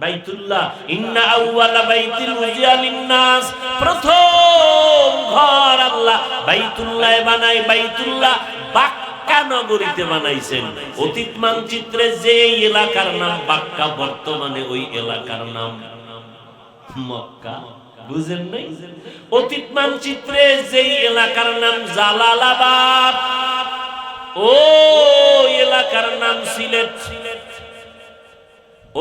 বাইতুল্লাহ, ইন্না আউওয়ালা বাইতিল উযিয়া লিন-নাস, প্রথম ঘর আল্লাহ বাইতুল্লাহ বানাই। বাইতুল্লাহ বাক্কা নগরীতে বানাইছেন। অতীত মানচিত্রে যে এলাকার নাম বাক্কা, বর্তমানে ওই এলাকার নাম মক্কা। বুঝেন নাই? অতীত মানচিত্রে যেই এলাকার নাম জালালাবাদ, ও এলাকার নাম সিলেট।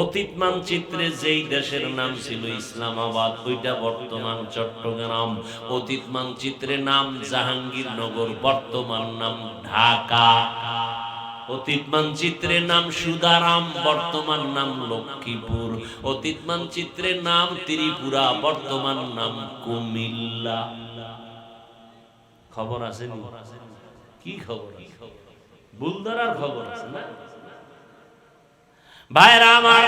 অতীত মানচিত্রে যেই দেশের নাম ছিল ইসলামাবাদ, ওইটা বর্তমান চট্টগ্রাম। অতীত মানচিত্রে নাম জাহাঙ্গীরনগর, বর্তমান নাম ঢাকা। অতীত মানচিত্রের নাম সুদারাম, বর্তমান নাম লক্ষ্মীপুর। অতীত মানচিত্রের নাম ত্রিপুরা, বর্তমান নাম কুমিল্লা। খবর আছে? কি খবর? বুলদারার খবর আছে না ভাইরা আমার?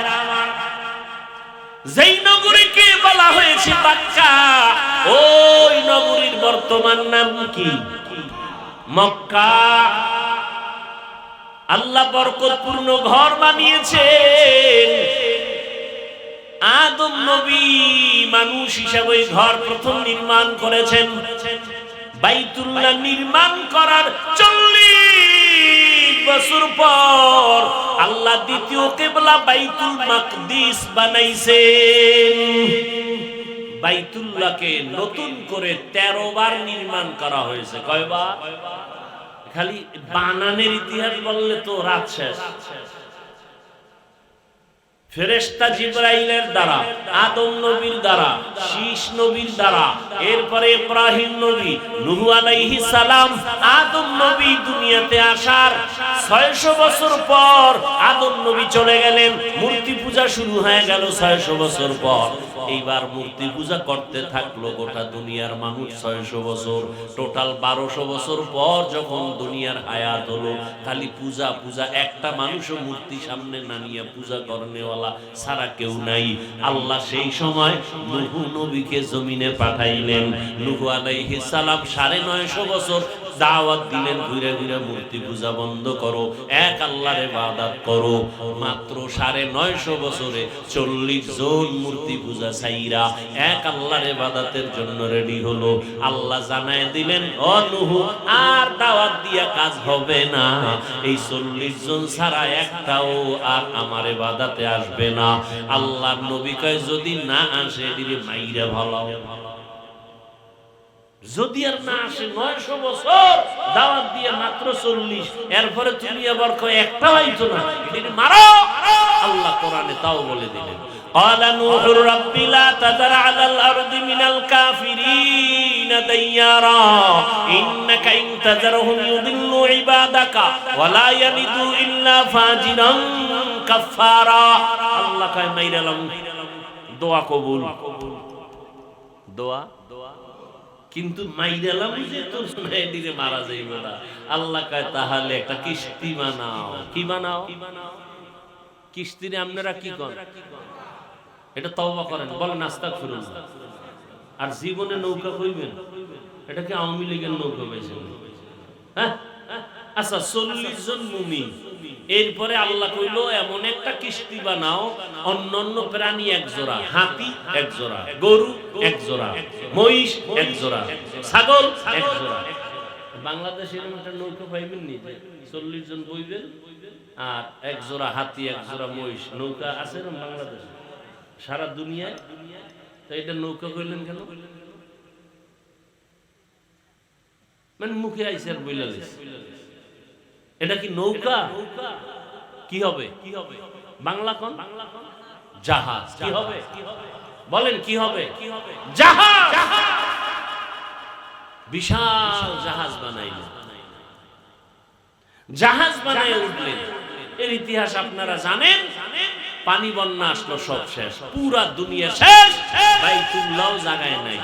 যেই নগরীকে বলা হয়েছে বাক্কা, ওই নগরীর বর্তমান নাম কি? মক্কা। আল্লাহ বরকতপূর্ণ ঘর বানিয়েছেন। আদম নবী মানুষ হিসাবে ওই ঘর প্রথম নির্মাণ করেছেন। বাইতুল্লাহ নির্মাণ করার 40 বছর পর আল্লাহ দ্বিতীয় কিবলা বাইতুল মাকদিস বানাইছেন। বাইতুল্লাহকে নতুন করে 13 বার নির্মাণ করা হয়েছে। কয়বার? খালি বানানের ইতিহাস বললে তো রাত শেষ। ফেরেশতা জিবরাইলের দ্বারা, আদম নবীর দ্বারা, শীষ নবীর দ্বারা, এরপরে ইব্রাহিম নবী, নূহ আলাইহিস সালাম, আদম নবী দুনিয়াতে আসার 600 বছর পর আদম নবী চলে গেলেন। মূর্তি পূজা শুরু হয়ে গেল 600 বছর পর। এইবার মূর্তি পূজা করতে থাকলো গোটা দুনিয়ার মানুষ 600 বছর। টোটাল 1200 বছর পর যখন দুনিয়ার হায়াত হলো, খালি পূজা পূজা, একটা মানুষও মূর্তি সামনে না নিয়ে পূজা করনেওয়ালা সারা কেউ নাই। আল্লাহ সেই সময় নূহ নবীকে জমিনে পাঠাইলেন। নূহ আলাইহিস সালাম 950 বছর দাওয়াত দিলেন ঘুরে ঘুরে মূর্তি পূজা বন্ধ করো, এক আল্লাহর ইবাদত করো। মাত্র 950 বছরে 40 জন মূর্তি পূজা ছাইরা এক আল্লাহর ইবাদতের জন্য রেডি হলো। আল্লাহ জানায় দিলেন, ও নূহ, আর দাওয়াত দিয়া কাজ হবে না। এই 40 জন ছাড়া একটাও আর আমার ইবাদতে আসবে না। আল্লাহর নবী কয়, যদি না আসে এদিকে মাইরা ভালো। যদি আর না আসে 900 বছর দাওয়াত দিয়ে মাত্র 40, এরপরে তুমি আবার কয় একটা হইতো না, এদিকে মারো। আল্লাহ কোরআনে তাও বলে দিলেন, قال نوح رب لا تذر على الأرض من الكافرين ديارا إنك إن تذرهم يضلوا عبادك ولا يلدوا إلا فاجرا كفارا। আল্লাহ কয় মাইরালাম, দোয়া কবুল, দোয়া কিন্তু মাইরালাম যে তোর এদিকে মারা যাইব না। আল্লাহ কয় তাহলে একটা কিস্তি বানাও। কি বানাও? কিস্তিরে আপনারা কি করেন? এটা তওবা করেন, বলেন আস্তাগফিরুল্লাহ। আর জীবনে নৌকা কইবেন, এটা কি আওয়ামী লীগের নৌকা পাইছেন? হ্যাঁ, আচ্ছা 40 জন মুমিন, এরপরে আল্লাহ কইলো এমন একটা কিস্তি বানাও, অন্যান্য প্রাণী এক জোড়া, হাতি এক জোড়া, গরু এক জোড়া, মহিষ এক জোড়া, ছাগল এক জোড়া। বাংলাদেশে এরকম একটা নৌকা পাইবেন নি যে 40 জন বইবেন আর এক জোড়া হাতি এক জোড়া মহিষ? নৌকা আছে এরকম বাংলাদেশে? সারা দুনিয়ায় তো এটা নৌকা কইলেন কেন? মানে মুখে আইসে আর বইলালিস, এটা কি নৌকা? কি হবে? বাংলা কোন? জাহাজ। কি হবে? বলেন কি হবে? জাহাজ। বিশাল জাহাজ বানাইলেন, জাহাজ বানায় উঠলেন। এর ইতিহাস আপনারা জানেন। পানি বন্যা আসলো, সব শেষ, পুরা দুনিয়া শেষ, বাইতুল্লাহ জায়গায় নাই,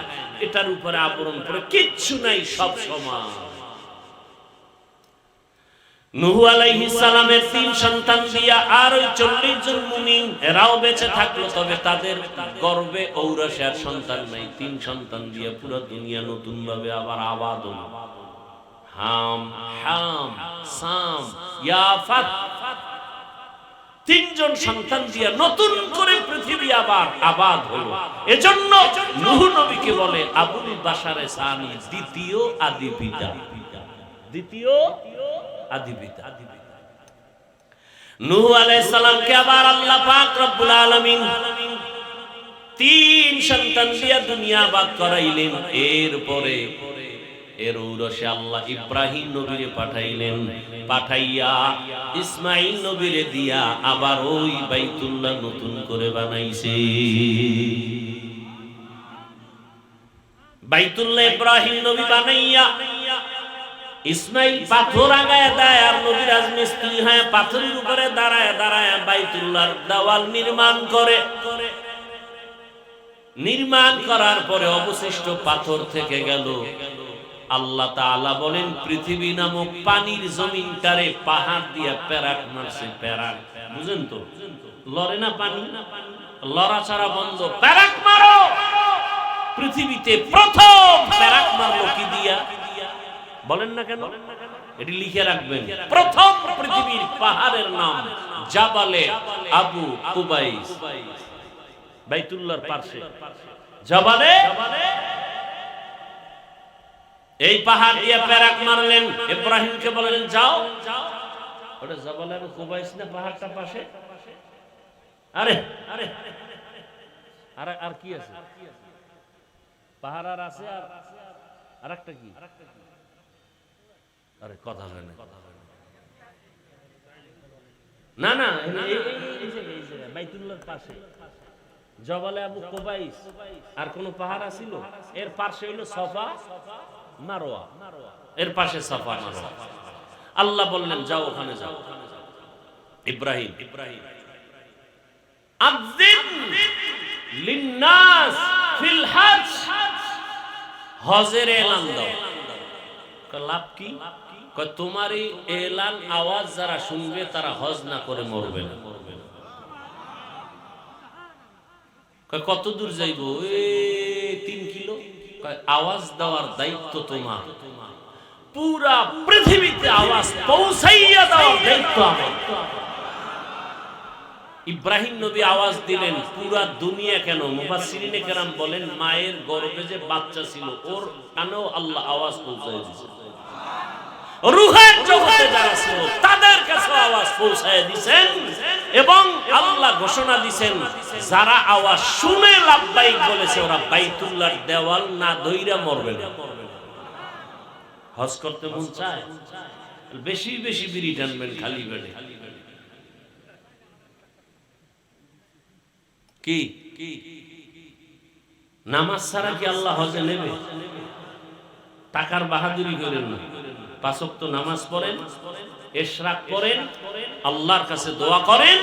এটার উপরে আবরণ করে কিচ্ছু নাই, সব সমান। নূহ আলাইহিস সালামের 3 সন্তান দিয়া আর ওই 40 জন মুমিন এরাও বেঁচে থাকলো, তবে তাদের গর্ভে ঔরসে আর সন্তান নাই। 3 সন্তান দিয়া পুরো দুনিয়া নতুন ভাবে আবার আবাদ হলো। হাম, হাম, সাম, ইয়াফাত, 3 জন সন্তান দিয়া নতুন করে পৃথিবী আবার আবাদ হলো। এজন্য নূহ নবীকে বলে আবুল বাশারে সানি, দ্বিতীয় আদি পিতা। দ্বিতীয় আদি পিতা। নূহ আলাইহিস সালামকে আবার আল্লাহ পাক রব্বুল আলামিন 3 সন্তান দিয়া দুনিয়া আবাদ করাইলেন। এরপরে এর ঔরসে আল্লাহ ইব্রাহিম নবীরে পাঠাইলেন, পাঠাইয়া ইসমাইল নবীরে দিয়া আবার ওই বাইতুল্লাহ নতুন করে বানাইছে। বাইতুল্লাহ ইব্রাহিম নবী বানাইয়া ইসমাইল পাথর আগায় দেয়, আর নবী রাজমিস্ত্রি হয়ে পাথরের উপরে দাঁড়ায় দাঁড়ায় বাইতুল্লাহর দেওয়াল নির্মাণ করে। নির্মাণ করার পরে অবশিষ্ট পাথর থেকে গেল। আল্লাহ তাআলা বলেন, পৃথিবী নামক পানির জমিনটারে পাহাড় দিয়া প্যারাক মারছে। প্যারাক বুঝেন তো? লড়ে না পানি, লড়াছাড়া বন্ধ, প্যারাক মারো। পৃথিবীতে প্রথম প্যারাক মারলো কি দিয়া? বলেন না কেন? এটি লিখে রাখবেন। প্রথম পৃথিবীর পাহাড়ের নাম জাবালে আবু কুবাইস, বাইতুল্লাহর পাশে জাবালে। এই পাহাড় দিয়ে প্যারাক মারলেন। ইব্রাহিমকে বললেন যাও, ওটা জাবালে আবু কুবাইস না পাহাড়টা পাশে? আরে আরে আর কি আছে? পাহাড় আর আছে, আর একটা কি? আরে কথা হয় না, না না, বাইতুল্লাহর পাশে জবালে আবু কুবাইস। আর কোন পাহাড় আছিল? এর পাশে হইল সাফা মারওয়া, এর পাশে সাফা মারওয়া। আল্লাহ বললেন যাও, ওখানে যাও। ইব্রাহিম আযিন লিন্নাস ফিল হজ, হজের এলান দাও। লাভ কি? তোমার এই এলান আওয়াজ যারা শুনবে তারা হজ না করে মরবে না। কত দূর যাইব? 3 কিলো। আওয়াজ দেওয়ার দায়িত্ব তোমার। পুরা পৃথিবীতে আওয়াজ পৌঁছাইয়া দেওয়ার দায়িত্ব আমার। ইব্রাহিম নবী আওয়াজ দিলেন, পুরা দুনিয়া কেন, মুফাসসিরিনে কেরাম বলেন মায়ের গর্ভে যে বাচ্চা ছিল ওর কানেও আল্লাহ আওয়াজ পৌঁছায় দিয়েছে, রূহের জগতে যারা ছিল তাদের কাছে আওয়াজ পৌঁছায় দিয়েছেন। এবং আল্লাহ ঘোষণা দিয়েছেন যারা আওয়াজ শুনে লাব্বাইক বলেছে ওরা বাইতুল্লাহর দেওয়াল না ধইরা মরবে না। হজ করতে মন চায়, বেশি বেশি বিড়ি টানবেন খালি পেটে। কি নামাজ ছাড়া কি আল্লাহ হজে নেবে? টাকার বাহাদুরি করেন না, 5 ওয়াক্ত নামাজ পড়েন, ইশরাক করেন, আল্লাহর কাছে দোয়া করেন,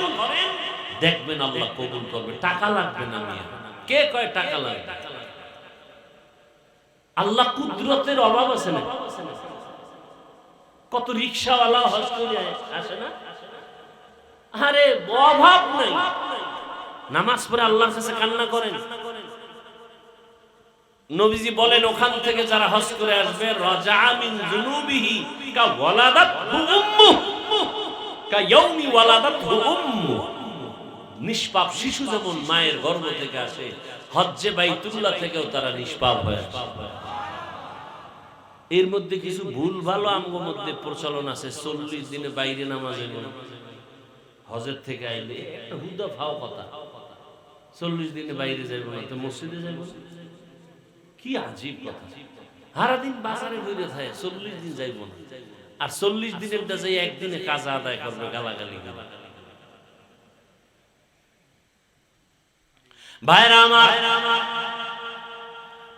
দেখবেন আল্লাহ কবুল করবে। টাকা লাগবে না মিয়া। কে কয় টাকা লাগবে? আল্লাহ কুদরতের অভাব আছে না? কত রিকশাওয়ালা হজ করে আসে না? আরে অভাব নাই, নামাজ পড়ে আল্লাহর কাছে কান্না করেন। নবীজি বলেন ওখান থেকে যারা হজ করে আসবে রাজা মিন যুনুবিহি কা ওয়ালাদাতহু উম্মুহু কা ইয়াউমি ওয়ালাদাতহু উম্মুহু। নিষ্পাপ শিশু যেমন মায়ের গর্ভ থেকে আসে, হজ্জে বাইতুল্লাহ থেকেও তারা নিষ্পাপ হয়ে আসে। এর মধ্যে কিছু ভুল ভালো আমগো মধ্যে প্রচলন আছে। 40 দিনে বাইরে নামাজ হইব না, হজের থেকে আইলে একটা হুদা ফাও কথা। 40 দিনে বাইরে যাইব না তো মসজিদে যাইব? কি আজীব কথা। সারাদিন বাজারে ঘুরে থাকে, 40 দিন যাইব না। আর 40 দিনের টা যাই একদিনে কাজা আদায় করবে, গালাগালি করবে। ভাইরা আমার,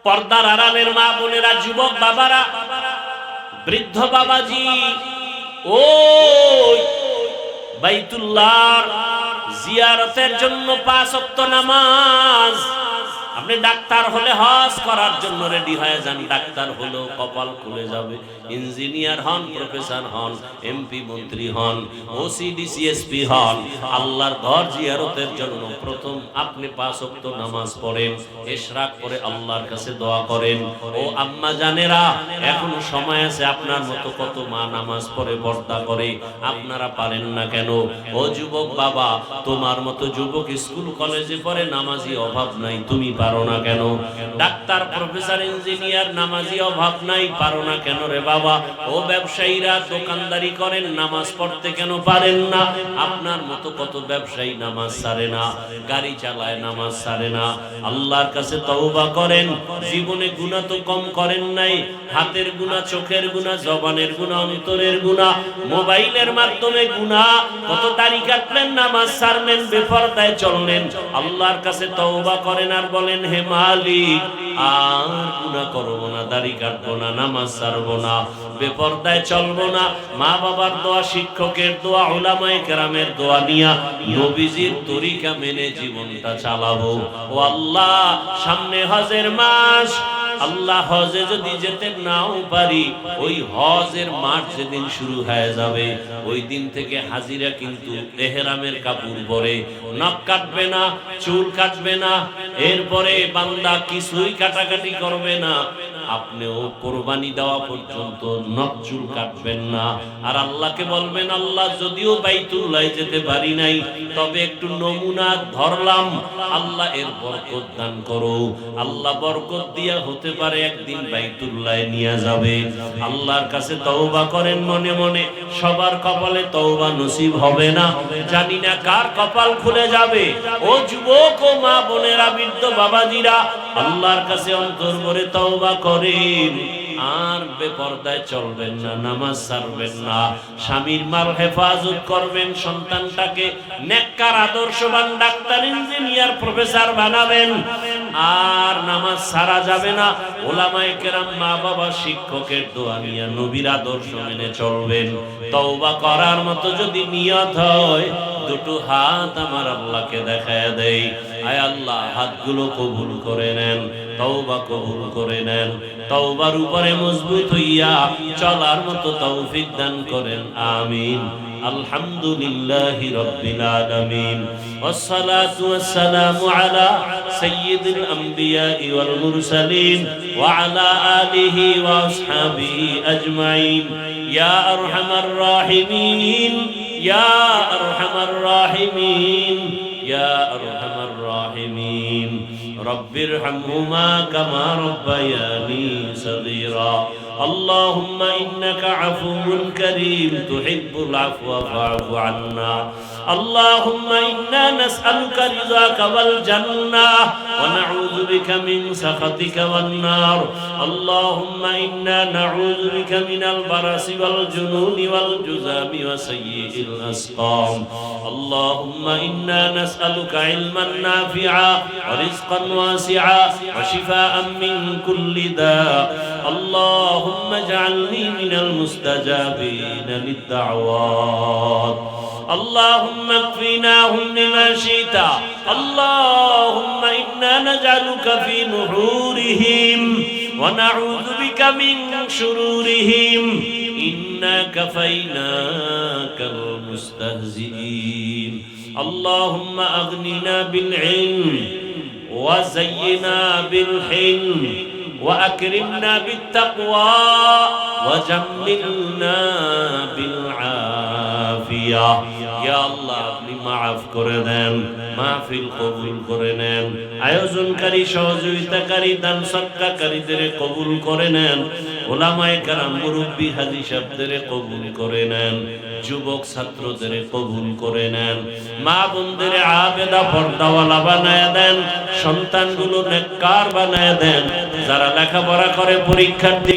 পর্দার আড়ালের মা বোনেরা, যুবক বাবারা, বৃদ্ধ বাবাজি, ওই বাইতুল্লাহর জিয়ারতের জন্য 5 ওয়াক্ত নামাজ। আপনি ডাক্তার হলে হজ করার জন্য রেডি হয়ে যান। ডাক্তার হলো কপাল খুলে যাবে, ইঞ্জিনিয়ার হন, প্রফেসর হন, এমপি মন্ত্রী হন, ওসি ডিসিএসপি হন, আল্লাহর ঘর জিয়ারতের জন্য প্রথম আপনি 5 ওয়াক্ত নামাজ পড়েন, ইশরাক করে আল্লাহর কাছে দোয়া করেন। ও আম্মা জানেরা, এখনো সময় আছে। আপনার মতো কত মা নামাজ পড়ে পর্দা করে, আপনারা পারেন না কেন? ও যুবক বাবা, তোমার মতো যুবক স্কুল কলেজে পড়ে, নামাজি অভাব নাই, তুমি পারো না কেন? ডাক্তার প্রফেসর ইঞ্জিনিয়ার নামাজি অভাব নাই, পারো না কেন রে বাবা? ও ব্যবসায়ীরা দোকানদারি করেন, নামাজ পড়তে কেন পারেন না? আপনার মতো কত ব্যবসায়ী নামাজ ছাড়ে না, গাড়ি চালায় নামাজ ছাড়ে না। আল্লাহর কাছে তওবা করেন। জীবনে গুনাহ তো কম করেন নাই, হাতের গুনাহ, চোখের গুনাহ, জবানের গুনাহ, অন্তরের গুনাহ, মোবাইলের মাধ্যমে গুনাহ। কত দাড়ি কাটলেন, নামাজ ছাড়লেন, বেপরদায় চললেন। আল্লাহর কাছে তওবা করেন আর বলেন, হে মালিক, আর গুনাহ করব না, দাড়ি কাটবো না, নামাজ ছাড়বো না, বেপরদায় চলবো না। মা বাবার দোয়া, শিক্ষকের দোয়া, উলামায়ে কেরামের দোয়া নিয়া নবীজির তরিকা মেনে জীবনটা চালাবো। ও আল্লাহ, সামনে হজের মাস, আল্লাহ হজে যদি যেতে নাও পারি, ওই হজের মাস যেদিন শুরু হয়ে যাবে ওই দিন থেকে হাজিরা কিন্তু ইহরামের কাপড় পরে, নখ কাটবে না, চুল কাটবে না, এরপরে বান্দা কিছুই কাটাকাটি করবে না। আপনিও কোরবানি দেওয়া পর্যন্ত নখ চুল কাটবেন না। আর আল্লাহকে বলবেন, আল্লাহ যদিও বাইতুল্লাহ যেতে পারি নাই, তবে একটু নমুনা ধরলাম, আল্লাহ এর বরকত দান করো। আল্লাহ বরকত দিয়া হতে পারে একদিন বাইতুল্লাহ নিয়ে যাবে। আল্লাহর কাছে তওবা করেন মনে মনে। সবার কপালে তওবা নসিব হবে না, জানি না কার কপাল খুলে যাবে। ও যুবক, ও মা বোনেরা, বৃদ্ধ বাবাজিরা, আল্লাহর কাছে অন্তর ভরে তওবা করেন। আর বেপরদায় চলবেন না, নামাজ ছাড়বেন না, স্বামীর মাল হেফাজত করবেন, সন্তানটাকে নেককার আদর্শবান ডাক্তার, ইঞ্জিনিয়ার, প্রফেসর বানাবেন। আর নামাজ ছাড়া যাবে না। উলামায়ে কেরাম, মা বাবা, শিক্ষকের দোয়া নিয়ে নবীর আদর্শ মেনে চলবেন। তওবা করার মতো যদি নিয়ত হয়, দুটো হাত আমার আল্লাহকে দেখায় দেই। আয় আল্লাহ, হাতগুলো কবুল করে নেন, তওবা কবুল করে নেন, তওবার উপরে মজবুত হইয়া চলার মতো তৌফিক দান করেন, আমিন। আলহামদুলিল্লাহি রাব্বিল আলামিন, ওয়াসসালাতু ওয়াসসালামু আলা সাইয়্যিদিল আমবিয়াই ওয়াল মুরসালিন ওয়া আলা আলিহি ওয়া আসহাবিহি আজমাইন। ইয়া আরহামার রাহিমিন, ইয়া আরহামার রাহিমিন, ইয়া আরহামার রাহিমিন। রব্বিরহামহুমা কামা রব্বায়ানি সগীরা। اللهم إنك عفو كريم تحب العفو فاعف عنا. اللهم إنا نسألك رضاك والجنة ونعوذ بك من سخطك والنار. اللهم إنا نعوذ بك من البرص والجنون والجذام وسيء الأسقام. اللهم إنا نسألك علما نافعا ورزقا واسعا وشفاء من كل داء. اللهم اجعلني من المستجابين للدعوات. اللهم اكفناهم بما شئت. اللهم إنا نجعلك في نحورهم ونعوذ بك من شرورهم. إنا كفيناك المستهزئين. اللهم أغننا بالعلم وزينا بالحلم وأكرمنا بالتقوى وجملنا بالعافية. يا الله আপনি মাফ করে দেন, মাহফিল কবুল করে নেন, আয়োজনকারী সহযোগিতাকারী দান সদকাকারীদের কবুল করে নেন, ওলামায়ে কেরাম মুরব্বী হাজী সাহেবদের কবুল করে নেন, যুবক ছাত্রদের কবুল করে নেন, মা বোনদের আবেদা পর্দাওয়ালা বানায় দেন, সন্তানগুলো নেককার বানায় দেন, যারা লেখাপড়া করে পরীক্ষার্থী